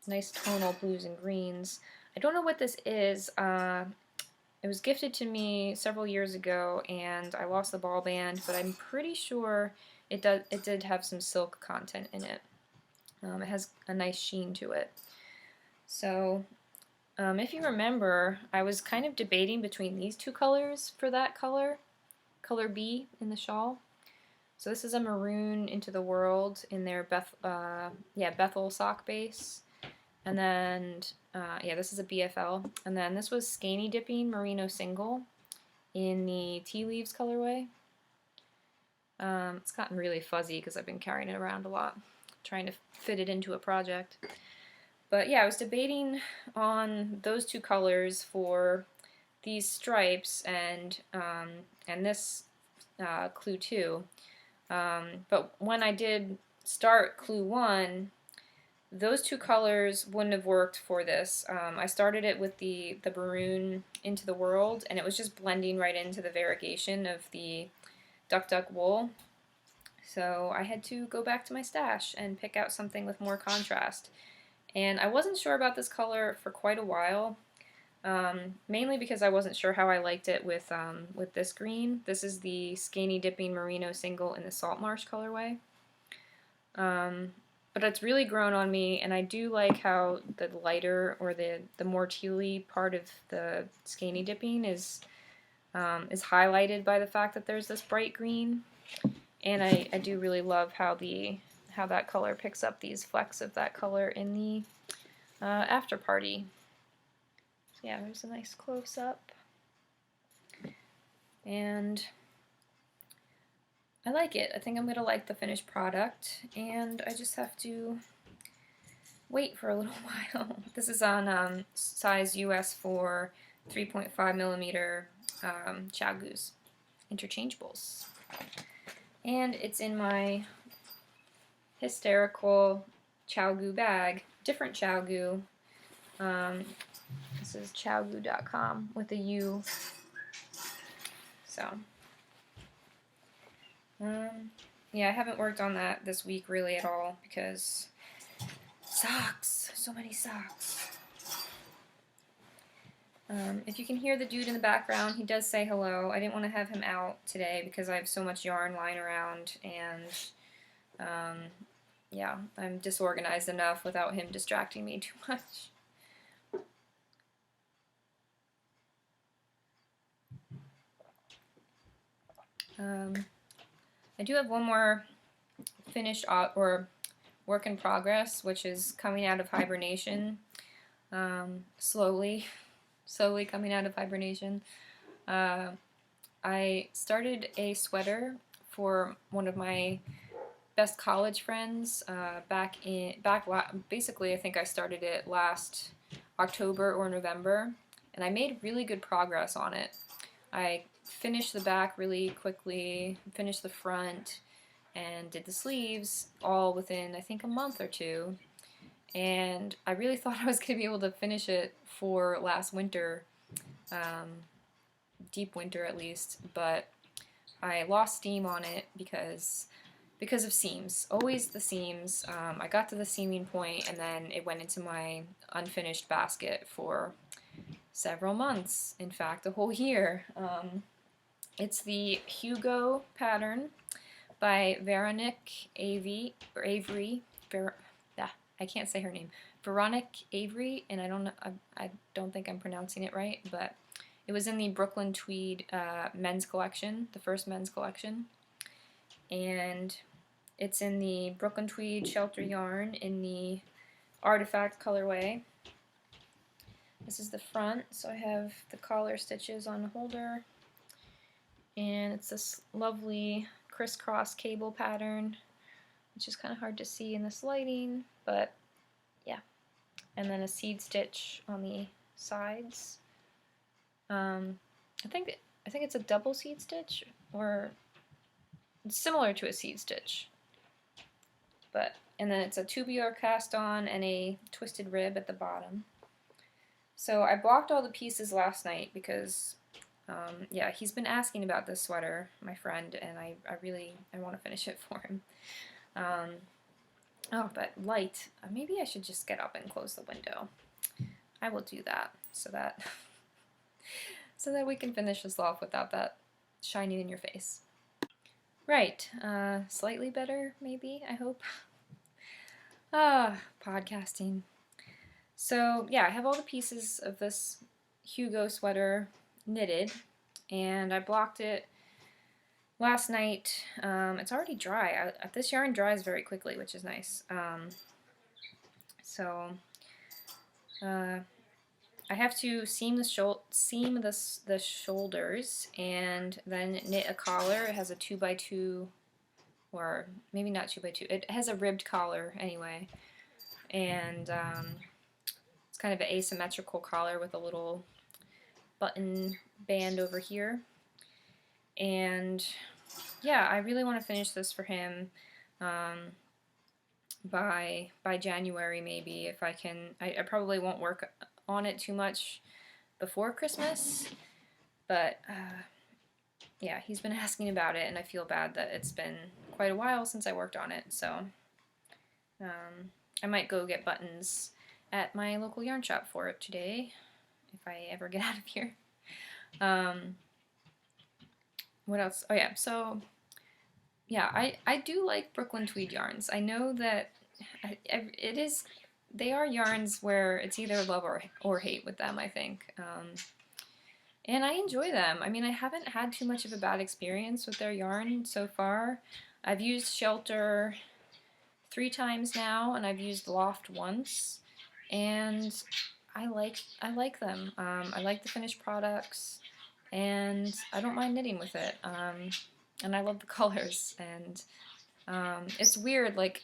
Nice tonal blues and greens. I don't know what this is. It was gifted to me several years ago, and I lost the ball band, but I'm pretty sure it did have some silk content in it. It has a nice sheen to it. So if you remember, I was kind of debating between these two colors for that color B in the shawl. So this is a Maroon Into the World in their Bethel sock base. And then, yeah, this is a BFL. And then this was Skeiny Dipping Merino Single in the Tea Leaves colorway. It's gotten really fuzzy because I've been carrying it around a lot, trying to fit it into a project. But yeah, I was debating on those two colors for these stripes and this clue 2. But when I did start clue 1, those two colors wouldn't have worked for this. I started it with the Maroon Into the World, and it was just blending right into the variegation of the Duck Duck Wool. So I had to go back to my stash and pick out something with more contrast. And I wasn't sure about this color for quite a while, mainly because I wasn't sure how I liked it with this green. This is the Skeiny Dipping Merino Single in the Salt Marsh colorway. But it's really grown on me, and I do like how the lighter, or the more tealy part of the Skeiny Dipping is highlighted by the fact that there's this bright green. And I do really love how that color picks up these flecks of that color in the After Party. So yeah, there's a nice close-up. And I like it. I think I'm going to like the finished product, and I just have to wait for a little while. This is on size US for 3.5 millimeter Chow Goose interchangeables. And it's in my hysterical Chow Goo bag, different Chow Goo. This is chowgoo.com with a U. So Yeah, I haven't worked on that this week really at all because socks, so many socks. If you can hear the dude in the background, he does say hello. I didn't want to have him out today because I have so much yarn lying around, and yeah, I'm disorganized enough without him distracting me too much. I do have one more finished or work in progress, which is coming out of hibernation, slowly coming out of hibernation. I started a sweater for one of my best college friends basically I think I started it last October or November, and I made really good progress on it. I finished the back really quickly, finished the front, and did the sleeves all within I think a month or two. And I really thought I was going to be able to finish it for last winter, deep winter at least, but I lost steam on it because of seams. Always the seams. I got to the seaming point and then it went into my unfinished basket for several months. In fact, a whole year. It's the Hugo pattern by Veronique Avery. I can't say her name. Veronique Avery, and I don't think I'm pronouncing it right, but it was in the Brooklyn Tweed men's collection, the first men's collection, and it's in the Brooklyn Tweed Shelter yarn in the Artifact colorway. This is the front, so I have the collar stitches on the holder, and it's this lovely crisscross cable pattern, which is kind of hard to see in this lighting, but yeah. And then a seed stitch on the sides. I think it's a double seed stitch, or it's similar to a seed stitch. And then it's a tubular cast on and a twisted rib at the bottom. So I blocked all the pieces last night because, yeah, he's been asking about this sweater, my friend, and I want to finish it for him. Oh, that light. Maybe I should just get up and close the window. I will do that so that we can finish this off without that shining in your face. Right. Slightly better, maybe, I hope. Podcasting. So, yeah, I have all the pieces of this Hugo sweater knitted, and I blocked it last night. It's already dry. This yarn dries very quickly, which is nice. I have to seam the shoulders and then knit a collar. It has a 2x2, or maybe not 2x2. It has a ribbed collar anyway, and it's kind of an asymmetrical collar with a little button band over here. And yeah, I really want to finish this for him by January maybe, if I can. I probably won't work on it too much before Christmas, but yeah, he's been asking about it, and I feel bad that it's been quite a while since I worked on it, so I might go get buttons at my local yarn shop for it today, if I ever get out of here. What else? Oh yeah, so yeah, I do like Brooklyn Tweed yarns. I know that they are yarns where it's either love or hate with them, I think. And I enjoy them. I mean, I haven't had too much of a bad experience with their yarn so far. I've used Shelter 3 times now, and I've used Loft once, and I like them. I like the finished products, and I don't mind knitting with it. And I love the colors, and it's weird, like,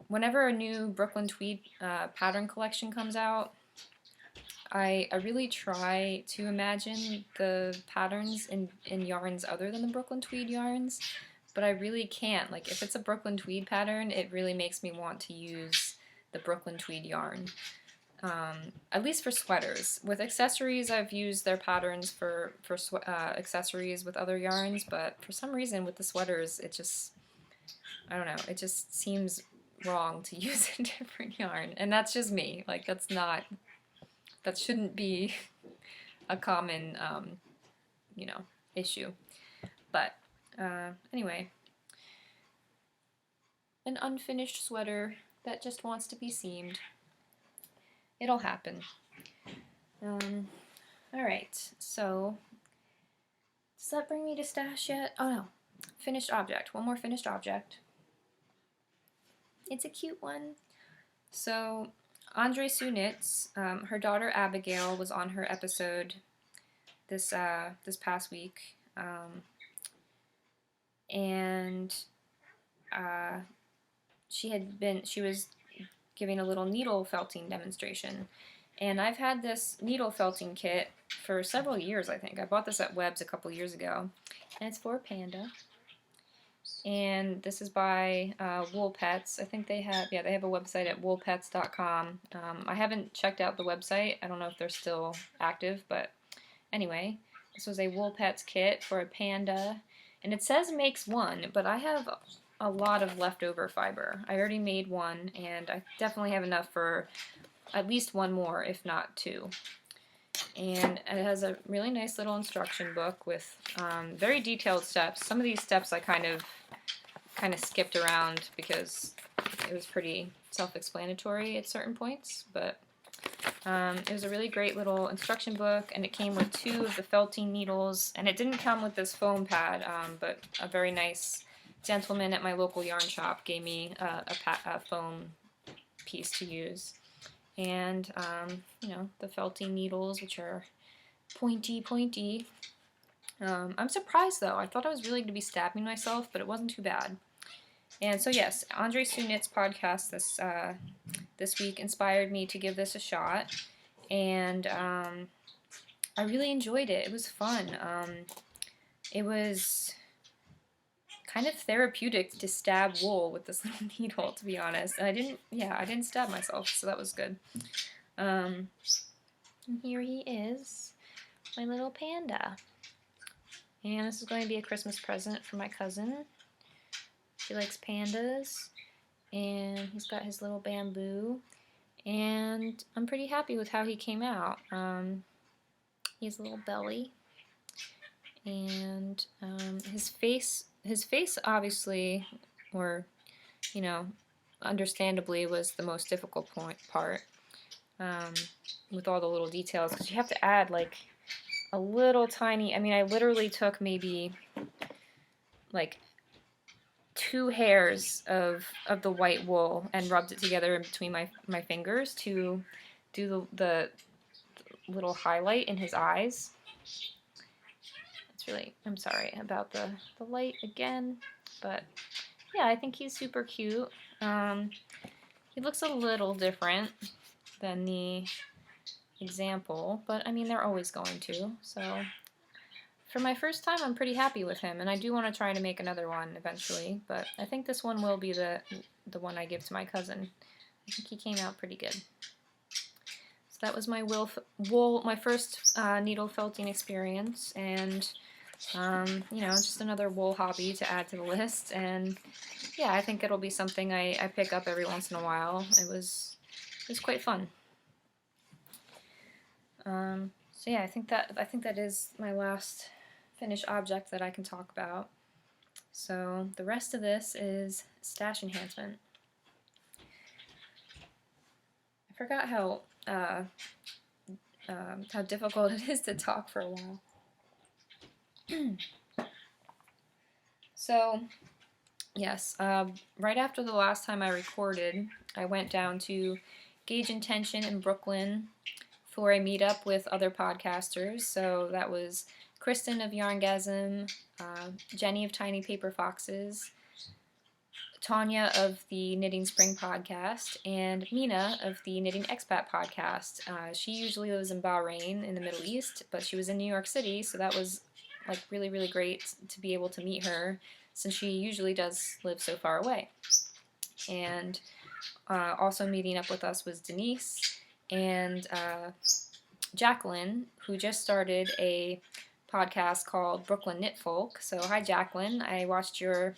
whenever a new Brooklyn Tweed pattern collection comes out, I really try to imagine the patterns in yarns other than the Brooklyn Tweed yarns, but I really can't. Like, if it's a Brooklyn Tweed pattern, it really makes me want to use the Brooklyn Tweed yarn. at least for sweaters. With accessories, I've used their patterns for accessories with other yarns, but for some reason with the sweaters, it just, I don't know, it just seems wrong to use a different yarn. And that's just me. Like, that shouldn't be a common, you know, issue. But anyway, an unfinished sweater that just wants to be seamed. It'll happen. Alright, so does that bring me to stash yet? Oh no, finished object. One more finished object. It's a cute one. So Andre Sue Knits, her daughter Abigail was on her episode this past week, and she was giving a little needle felting demonstration. And I've had this needle felting kit for several years, I think. I bought this at Webb's a couple years ago. And it's for a panda. And this is by Wool Pets. I think they have a website at woolpets.com. I haven't checked out the website. I don't know if they're still active, but anyway, this was a Wool Pets kit for a panda. And it says makes one, but I have a lot of leftover fiber. I already made one, and I definitely have enough for at least one more, if not two. And it has a really nice little instruction book with very detailed steps. Some of these steps I kind of skipped around because it was pretty self-explanatory at certain points, but it was a really great little instruction book, and it came with 2 of the felting needles, and it didn't come with this foam pad, but a very nice gentleman at my local yarn shop gave me a foam piece to use. And, you know, the felting needles, which are pointy. I'm surprised, though. I thought I was really going to be stabbing myself, but it wasn't too bad. And so, yes, Andre Sue Knits podcast this week inspired me to give this a shot. And I really enjoyed it. It was fun. It was kind of therapeutic to stab wool with this little needle, to be honest. And I didn't stab myself, so that was good. And here he is, my little panda. And this is going to be a Christmas present for my cousin. She likes pandas, and he's got his little bamboo, and I'm pretty happy with how he came out. He has a little belly, and his face obviously, or, you know, understandably, was the most difficult part, with all the little details, because you have to add, like, a little tiny, I mean, I literally took maybe, like, 2 hairs of the white wool and rubbed it together in between my fingers to do the little highlight in his eyes. Really, I'm sorry about the light again, but yeah, I think he's super cute. He looks a little different than the example, but I mean, they're always going to. So for my first time, I'm pretty happy with him, and I do want to try to make another one eventually, but I think this one will be the one I give to my cousin. I think he came out pretty good. So that was my my first needle felting experience, and you know, just another wool hobby to add to the list. And yeah, I think it'll be something I pick up every once in a while. It was quite fun. So yeah, I think that is my last finished object that I can talk about. So the rest of this is stash enhancement. I forgot how difficult it is to talk for a while. So, yes, right after the last time I recorded, I went down to Gauge and Tension in Brooklyn for a meetup with other podcasters. So that was Kristen of Yarngasm, Jenny of Tiny Paper Foxes, Tanya of the Knitting Spring podcast, and Mina of the Knitting Expat podcast. She usually lives in Bahrain in the Middle East, but she was in New York City, so that was like really, really great to be able to meet her, since she usually does live so far away. And also meeting up with us was Denise and Jacqueline, who just started a podcast called Brooklyn Knit Folk. So hi Jacqueline, I watched your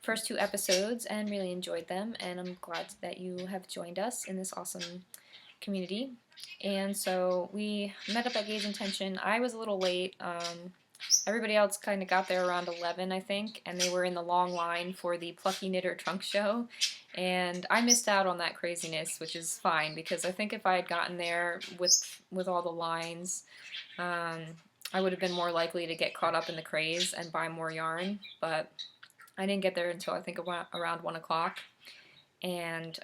first 2 episodes and really enjoyed them, and I'm glad that you have joined us in this awesome community. And so we met up at Gauge Intention. I was a little late. Everybody else kind of got there around 11, I think, and they were in the long line for the Plucky Knitter Trunk Show. And I missed out on that craziness, which is fine, because I think if I had gotten there with all the lines, I would have been more likely to get caught up in the craze and buy more yarn. But I didn't get there until I think around 1 o'clock. And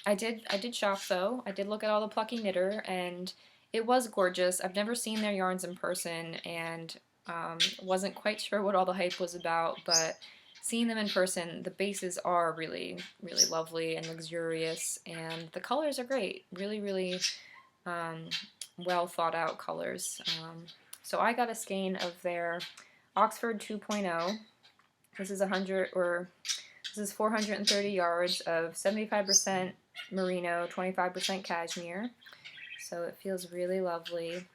I did shop though. I did look at all the Plucky Knitter, and it was gorgeous. I've never seen their yarns in person, and wasn't quite sure what all the hype was about, but seeing them in person, the bases are really, really lovely and luxurious, and the colors are great. Really, really well thought out colors. So I got a skein of their Oxford 2.0. This is 430 yards of 75% merino, 25% cashmere. So it feels really lovely,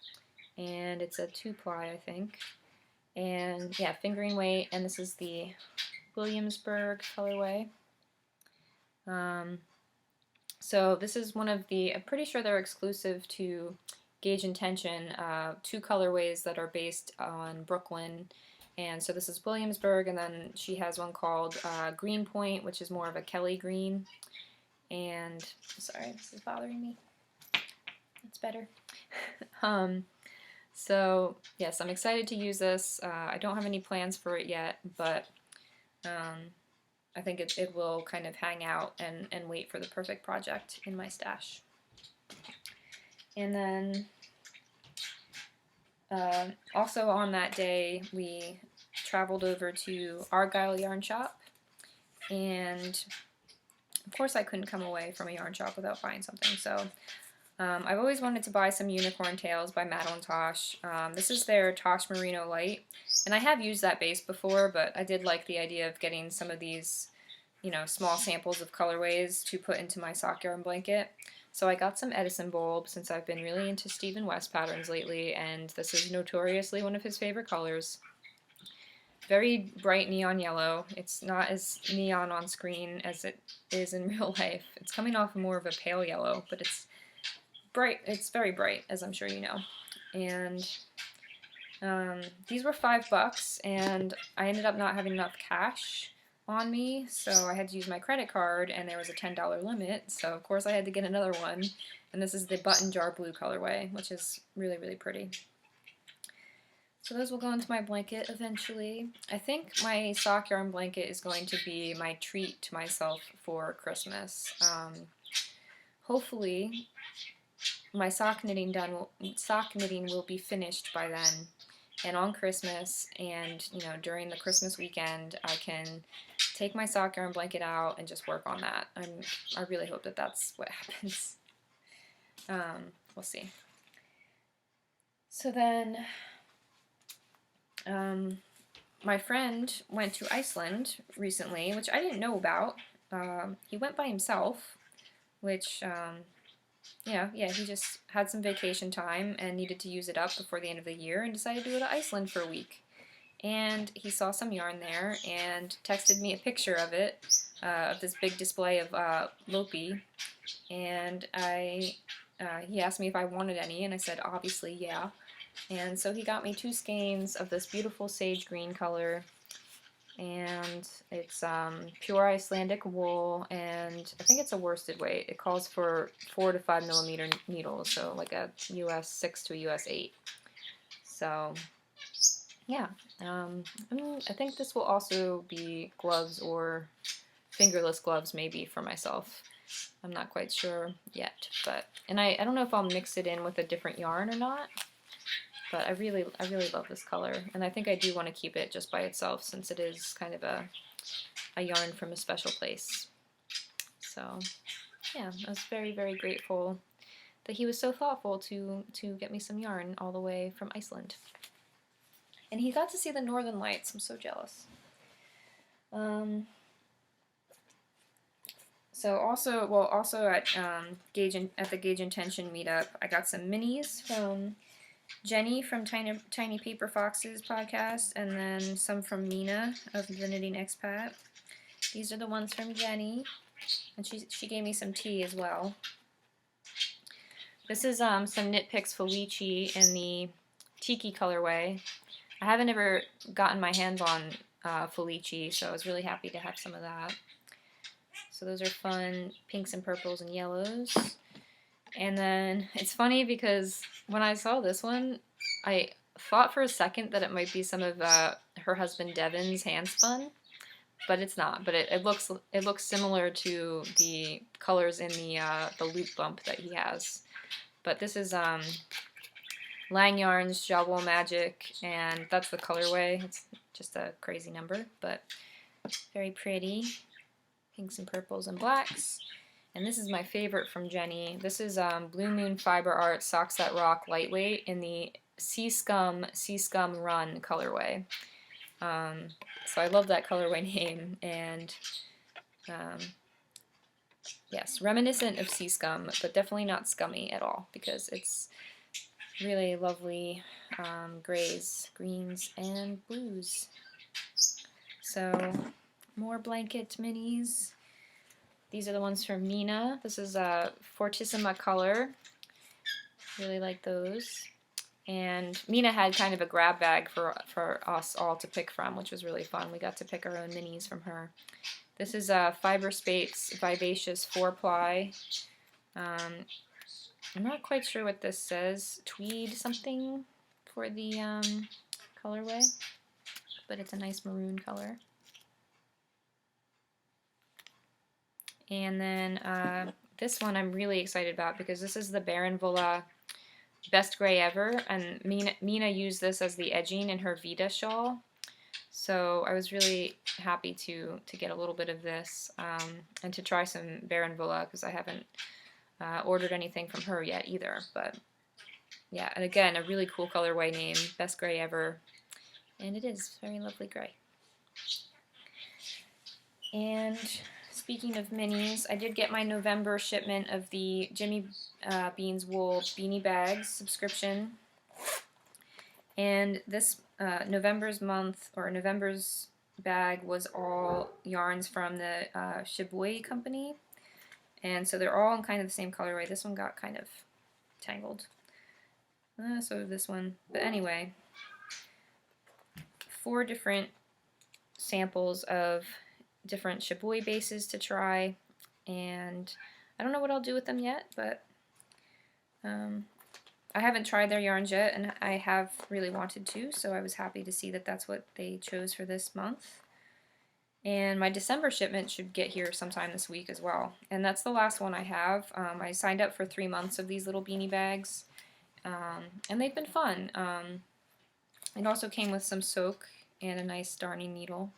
and it's a 2-ply, I think. And yeah, fingering weight, and this is the Williamsburg colorway. So this is one of the, I'm pretty sure they're exclusive to Gauge Intention, 2 colorways that are based on Brooklyn. And so this is Williamsburg, and then she has one called Green Point, which is more of a Kelly green. And, sorry, this is bothering me. That's better. So, yes, I'm excited to use this. I don't have any plans for it yet, but I think it will kind of hang out and wait for the perfect project in my stash. And then also on that day, we traveled over to Argyle Yarn Shop, and of course I couldn't come away from a yarn shop without buying something. So I've always wanted to buy some Unicorn Tails by Madeline Tosh. This is their Tosh Merino Light, and I have used that base before, but I did like the idea of getting some of these, small samples of colorways to put into my sock yarn blanket. So I got some Edison bulb, since I've been really into Stephen West patterns lately, and this is notoriously one of his favorite colors. Very bright neon yellow. It's not as neon on screen as it is in real life. It's coming off more of a pale yellow, but it's bright. It's very bright, as I'm sure you know. And these were $5, and I ended up not having enough cash on me, so I had to use my credit card, and there was a $10 limit, so of course I had to get another one. And this is the Button Jar Blue colorway, which is really, really pretty. So those will go into my blanket eventually. I think my sock yarn blanket is going to be my treat to myself for Christmas. Hopefully my sock knitting will be finished by then, and on Christmas and during the Christmas weekend I can take my sock yarn blanket out and just work on that. I really hope that that's what happens. We'll see. So then my friend went to Iceland recently, which I didn't know about. He went by himself, which he just had some vacation time and needed to use it up before the end of the year, and decided to go to Iceland for a week. And he saw some yarn there and texted me a picture of it, of this big display of Lopi, and he asked me if I wanted any, and I said obviously yeah. And so he got me 2 skeins of this beautiful sage green color, and it's pure Icelandic wool, and I think it's a worsted weight. It calls for 4 to 5 millimeter needles, so like a US 6 to a US 8. So yeah, I think this will also be gloves or fingerless gloves maybe for myself. I'm not quite sure yet, and I don't know if I'll mix it in with a different yarn or not. But I really love this color, and I think I do want to keep it just by itself, since it is kind of a yarn from a special place. So yeah, I was very, very grateful that he was so thoughtful to get me some yarn all the way from Iceland. And he got to see the Northern Lights. I'm so jealous. So also at at the Gauge Intention meetup, I got some minis from Jenny from Tiny Paper Foxes podcast, and then some from Mina of the Knitting Expat. These are the ones from Jenny, and she gave me some tea as well. This is some Knit Picks Felici in the Tiki colorway. I haven't ever gotten my hands on Felici, so I was really happy to have some of that. So those are fun pinks and purples and yellows. And then it's funny because when I saw this one, I thought for a second that it might be some of her husband Devin's hand spun, but it's not. But it looks similar to the colors in the loop bump that he has. But this is Lang Yarns Job Magic, and that's the colorway. It's just a crazy number, but very pretty. Pinks and purples and blacks. And this is my favorite from Jenny. This is Blue Moon Fiber Art Socks That Rock Lightweight in the Sea Scum Run colorway. So I love that colorway name, and yes, reminiscent of Sea Scum, but definitely not scummy at all, because it's really lovely grays, greens, and blues. So more blanket minis. These are the ones from Mina. This is a Fortissima color. Really like those. And Mina had kind of a grab bag for us all to pick from, which was really fun. We got to pick our own minis from her. This is a Fiber Space Vivacious 4-ply. I'm not quite sure what this says. Tweed something for the colorway, but it's a nice maroon color. And then this one I'm really excited about because this is the Baron Vola Best Gray Ever, and Mina used this as the edging in her Vita shawl. So I was really happy to get a little bit of this and to try some Baron Vola, because I haven't ordered anything from her yet either. But yeah, and again, a really cool colorway name, Best Gray Ever, and it is very lovely gray. And speaking of minis, I did get my November shipment of the Jimmy Beans Wool Beanie Bags subscription. And this November's bag was all yarns from the Shibui company. And so they're all in kind of the same colorway. This one got kind of tangled. So did this one. But anyway, 4 different samples of different Shibui bases to try, and I don't know what I'll do with them yet, but I haven't tried their yarns yet, and I have really wanted to, so I was happy to see that that's what they chose for this month. And my December shipment should get here sometime this week as well, and that's the last one I have. I signed up for 3 months of these little beanie bags, and they've been fun. It also came with some soak and a nice darning needle.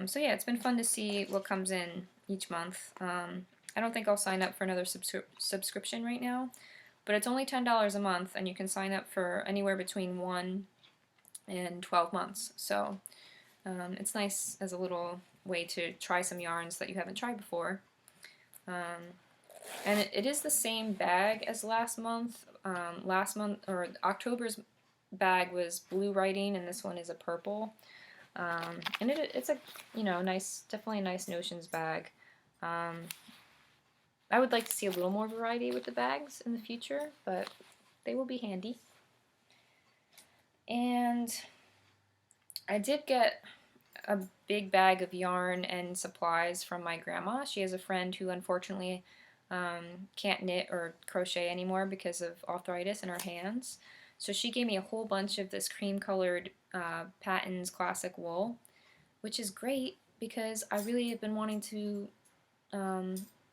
So yeah, it's been fun to see what comes in each month. I don't think I'll sign up for another subscription right now, but it's only $10 a month, and you can sign up for anywhere between 1 and 12 months. So it's nice as a little way to try some yarns that you haven't tried before. And it is the same bag as last month. October's bag was blue writing, and this one is a purple. And it's a definitely a nice notions bag. I would like to see a little more variety with the bags in the future, but they will be handy. And I did get a big bag of yarn and supplies from my grandma. She has a friend who unfortunately can't knit or crochet anymore because of arthritis in her hands. So she gave me a whole bunch of this cream-colored Patton's Classic Wool, which is great because I really have been wanting to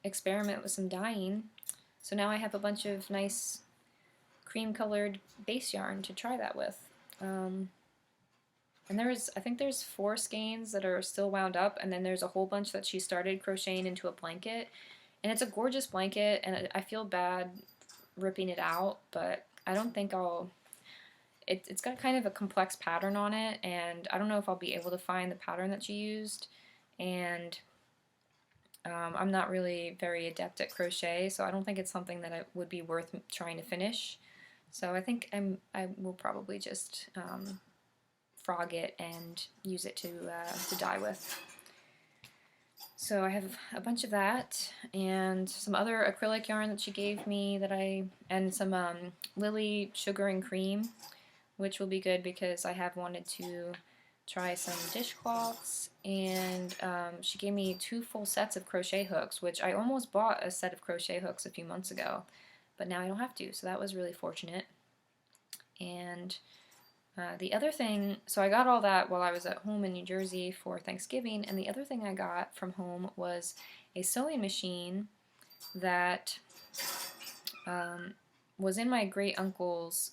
experiment with some dyeing. So now I have a bunch of nice cream-colored base yarn to try that with. And I think there's 4 skeins that are still wound up, and then there's a whole bunch that she started crocheting into a blanket. And it's a gorgeous blanket, and I feel bad ripping it out, but I don't think I'll... It's got kind of a complex pattern on it, and I don't know if I'll be able to find the pattern that she used. And I'm not really very adept at crochet, so I don't think it's something that would be worth trying to finish. So I think I will probably just frog it and use it to dye with. So I have a bunch of that and some other acrylic yarn that she gave me and some Lily Sugar and Cream, which will be good because I have wanted to try some dishcloths, and she gave me 2 full sets of crochet hooks, which I almost bought a set of crochet hooks a few months ago, but now I don't have to, so that was really fortunate. And the other thing, so I got all that while I was at home in New Jersey for Thanksgiving, and the other thing I got from home was a sewing machine that was in my great uncle's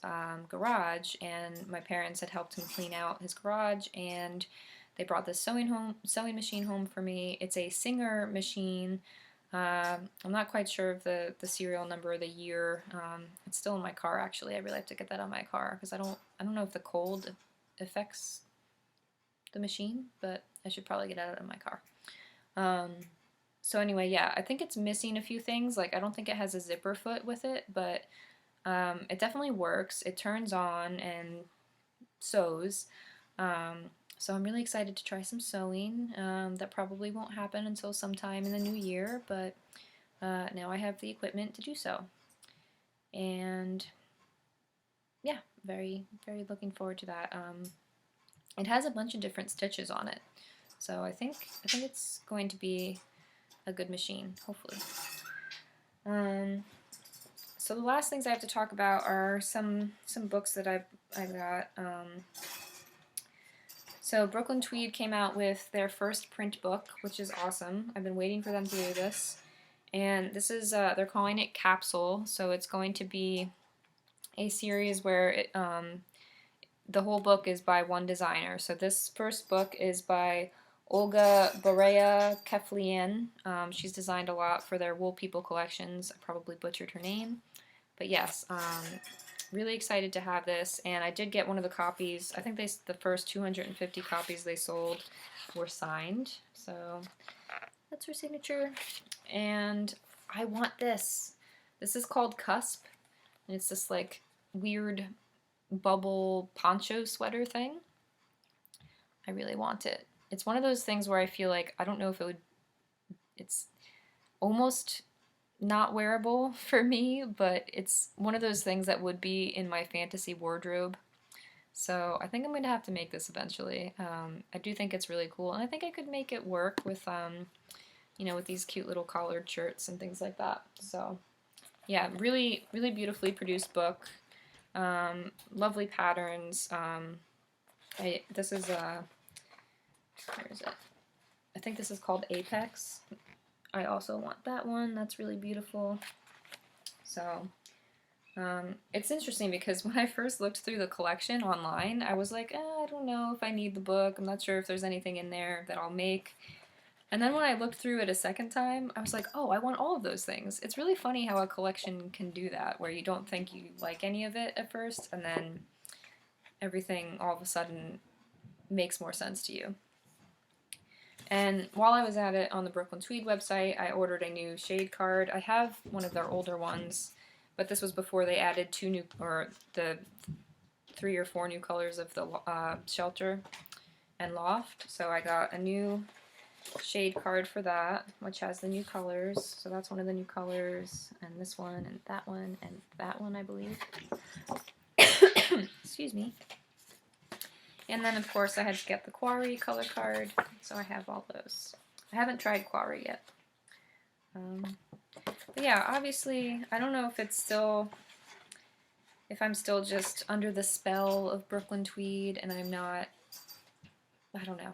garage, and my parents had helped him clean out his garage, and they brought this sewing machine home for me. It's a Singer machine. I'm not quite sure of the serial number or the year. It's still in my car, actually. I really have to get that on my car because I don't know if the cold affects the machine, but I should probably get it out of my car. So anyway, yeah, I think it's missing a few things. Like, I don't think it has a zipper foot with it, but it definitely works. It turns on and sews. So I'm really excited to try some sewing. That probably won't happen until sometime in the new year, but now I have the equipment to do so. And yeah, very, very looking forward to that. It has a bunch of different stitches on it, so I think it's going to be a good machine, hopefully. So the last things I have to talk about are some books that I got. So Brooklyn Tweed came out with their first print book, which is awesome. I've been waiting for them to do this. And this is, they're calling it Capsule, so it's going to be a series where the whole book is by one designer. So this first book is by Olga Borea Keflian. She's designed a lot for their Wool People collections. I probably butchered her name. But yes, really excited to have this, and I did get one of the copies. I think the first 250 copies they sold were signed, so that's her signature. And I want this. This is called Cusp, and it's this like weird bubble poncho sweater thing. I really want it. It's one of those things where I feel like I don't know if it's almost not wearable for me, but it's one of those things that would be in my fantasy wardrobe. So I think I'm going to have to make this eventually. I do think it's really cool, and I think I could make it work with, you know, with these cute little collared shirts and things like that. So yeah, really, really beautifully produced book. Lovely patterns. This is where is it? I think this is called Apex. I also want that one. That's really beautiful. So it's interesting because when I first looked through the collection online, I was like, I don't know if I need the book. I'm not sure if there's anything in there that I'll make. And then when I looked through it a second time, I was like, oh, I want all of those things. It's really funny how a collection can do that, where you don't think you like any of it at first, and then everything all of a sudden makes more sense to you. And while I was at it on the Brooklyn Tweed website, I ordered a new shade card. I have one of their older ones, but this was before they added the 3 or 4 new colors of the Shelter and Loft. So I got a new shade card for that, which has the new colors. So that's one of the new colors, and this one, and that one, I believe. Excuse me. And then, of course, I had to get the Quarry color card, so I have all those. I haven't tried Quarry yet. But yeah, obviously, I don't know if I'm still just under the spell of Brooklyn Tweed, and I'm not, I don't know.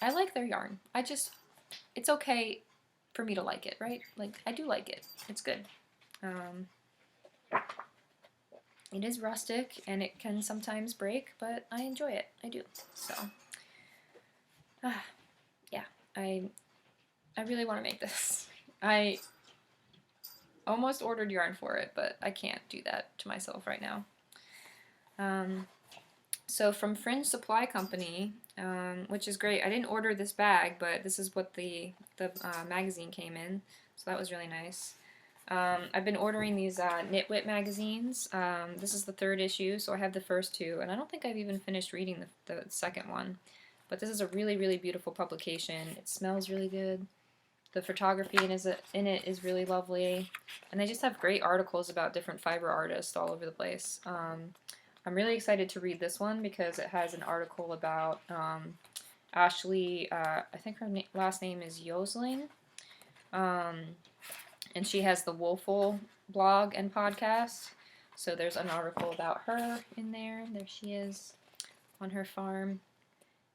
I like their yarn. It's okay for me to like it, right? Like, I do like it. It's good. It is rustic, and it can sometimes break, but I enjoy it. I do. So, yeah, I really want to make this. I almost ordered yarn for it, but I can't do that to myself right now. So from Fringe Supply Company, which is great. I didn't order this bag, but this is what the magazine came in, so that was really nice. I've been ordering these Knitwit magazines. This is the 3rd issue, so I have the first 2, and I don't think I've even finished reading the second one. But this is a really, really beautiful publication. It smells really good. The photography in it is really lovely, and they just have great articles about different fiber artists all over the place. I'm really excited to read this one because it has an article about Ashley, I think her last name is Yosling, and she has the Woeful blog and podcast. So there's an article about her in there. There she is on her farm.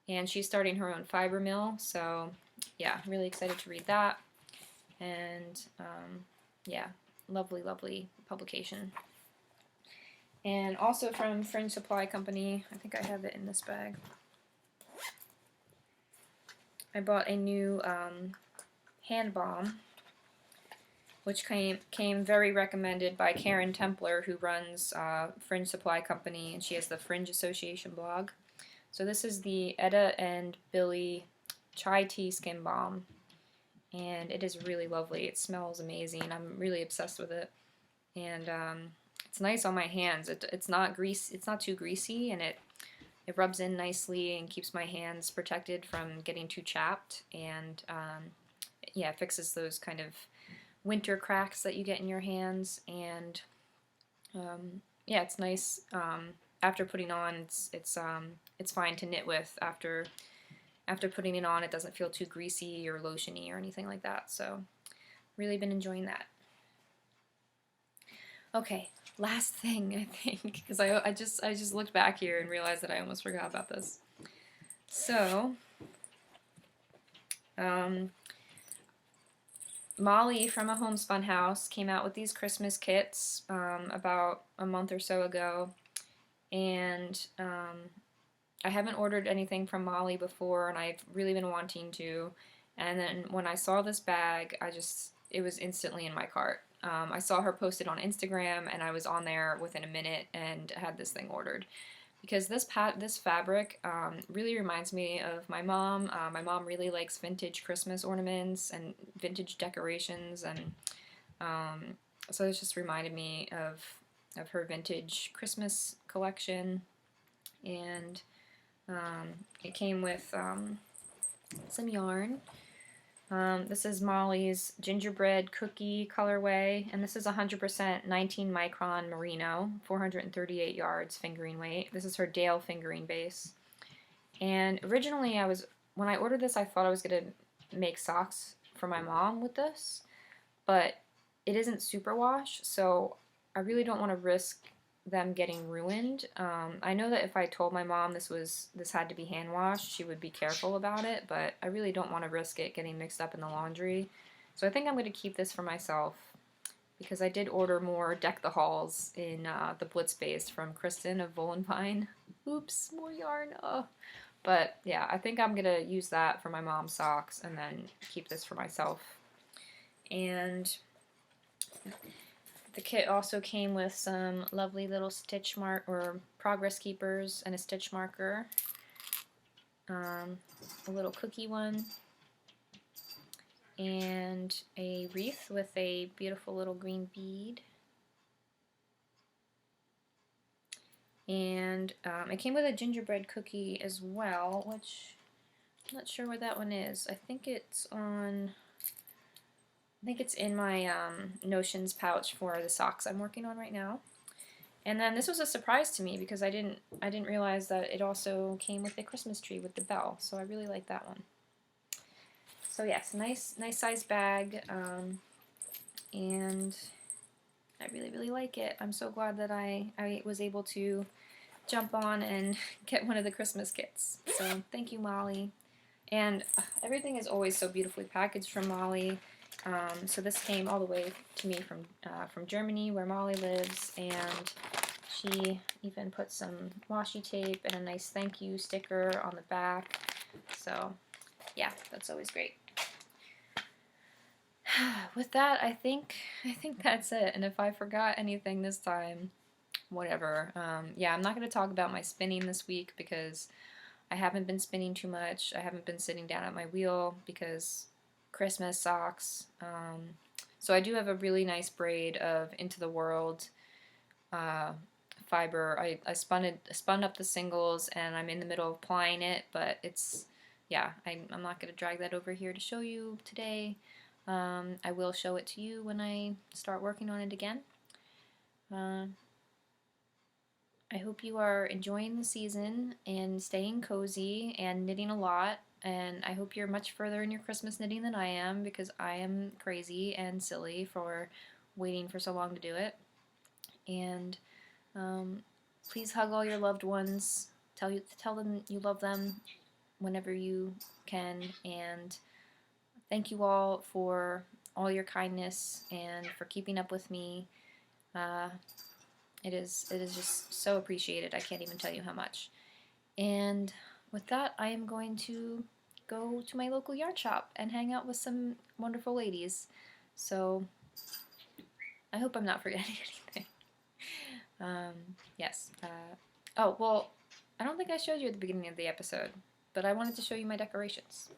And she's starting her own fiber mill. So yeah, really excited to read that. And yeah, lovely, lovely publication. And also from Fringe Supply Company, I think I have it in this bag. I bought a new hand balm, which came very recommended by Karen Templer, who runs Fringe Supply Company, and she has the Fringe Association blog. So this is the Etta and Billy Chai Tea Skin Balm, and it is really lovely. It smells amazing. I'm really obsessed with it, and it's nice on my hands. It's not too greasy, and it rubs in nicely and keeps my hands protected from getting too chapped, and yeah, it fixes those kind of winter cracks that you get in your hands, and yeah, it's nice. After putting on, it's fine to knit with. After putting it on, it doesn't feel too greasy or lotiony or anything like that. So, really been enjoying that. Okay, last thing I think, because I just looked back here and realized that I almost forgot about this. So, Molly from A Homespun House came out with these Christmas kits about a month or so ago, and I haven't ordered anything from Molly before, and I've really been wanting to. And then when I saw this bag, it was instantly in my cart. I saw her post it on Instagram, and I was on there within a minute and had this thing ordered. Because this fabric really reminds me of my mom. My mom really likes vintage Christmas ornaments and vintage decorations, and so it just reminded me of her vintage Christmas collection. And it came with some yarn. This is Molly's gingerbread cookie colorway, and this is 100% 19 micron merino, 438 yards fingering weight. This is her Dale fingering base. And originally when I ordered this, I thought I was going to make socks for my mom with this, but it isn't superwash, so I really don't want to risk them getting ruined. I know that if I told my mom this had to be hand washed, she would be careful about it, but I really don't want to risk it getting mixed up in the laundry. So I think I'm going to keep this for myself, because I did order more Deck the Halls in the Blitz base from Kristen of Vohland Vines. Oops, more yarn. Oh. But yeah, I think I'm going to use that for my mom's socks and then keep this for myself. And the kit also came with some lovely little stitch mark or progress keepers and a stitch marker, a little cookie one, and a wreath with a beautiful little green bead. And it came with a gingerbread cookie as well, which I'm not sure where that one is. I think it's in my Notions pouch for the socks I'm working on right now. And then this was a surprise to me because I didn't realize that it also came with a Christmas tree with the bell. So I really like that one. So yes, nice size bag, and I really like it. I'm so glad that I was able to jump on and get one of the Christmas kits. So thank you, Molly. And everything is always so beautifully packaged from Molly. So this came all the way to me from Germany, where Molly lives, and she even put some washi tape and a nice thank you sticker on the back. So yeah, that's always great. With that, I think that's it. And if I forgot anything this time, whatever. Yeah, I'm not going to talk about my spinning this week because I haven't been spinning too much. I haven't been sitting down at my wheel because Christmas socks. So I do have a really nice braid of Into the World fiber. I spun up the singles, and I'm in the middle of applying it, but it's, yeah, I'm not going to drag that over here to show you today. I will show it to you when I start working on it again. I hope you are enjoying the season and staying cozy and knitting a lot, and I hope you're much further in your Christmas knitting than I am, because I am crazy and silly for waiting for so long to do it. And please hug all your loved ones. Tell them you love them whenever you can, and thank you all for all your kindness and for keeping up with me. It is just so appreciated. I can't even tell you how much. And with that, I am going to go to my local yarn shop and hang out with some wonderful ladies. So I hope I'm not forgetting anything. Yes. Oh, well, I don't think I showed you at the beginning of the episode, but I wanted to show you my decorations.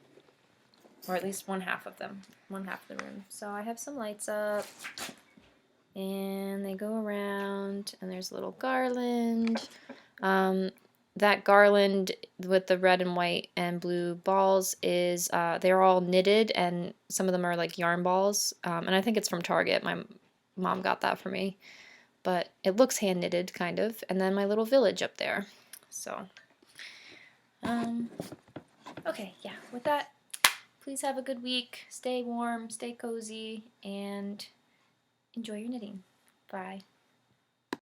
Or at least one half of them. One half of the room. So I have some lights up, and they go around, and there's a little garland. That garland with the red and white and blue balls is, they're all knitted, and some of them are like yarn balls, and I think it's from Target. My mom got that for me, but it looks hand knitted kind of. And then my little village up there. So okay, yeah, with that, please have a good week, stay warm, stay cozy, and enjoy your knitting. Bye.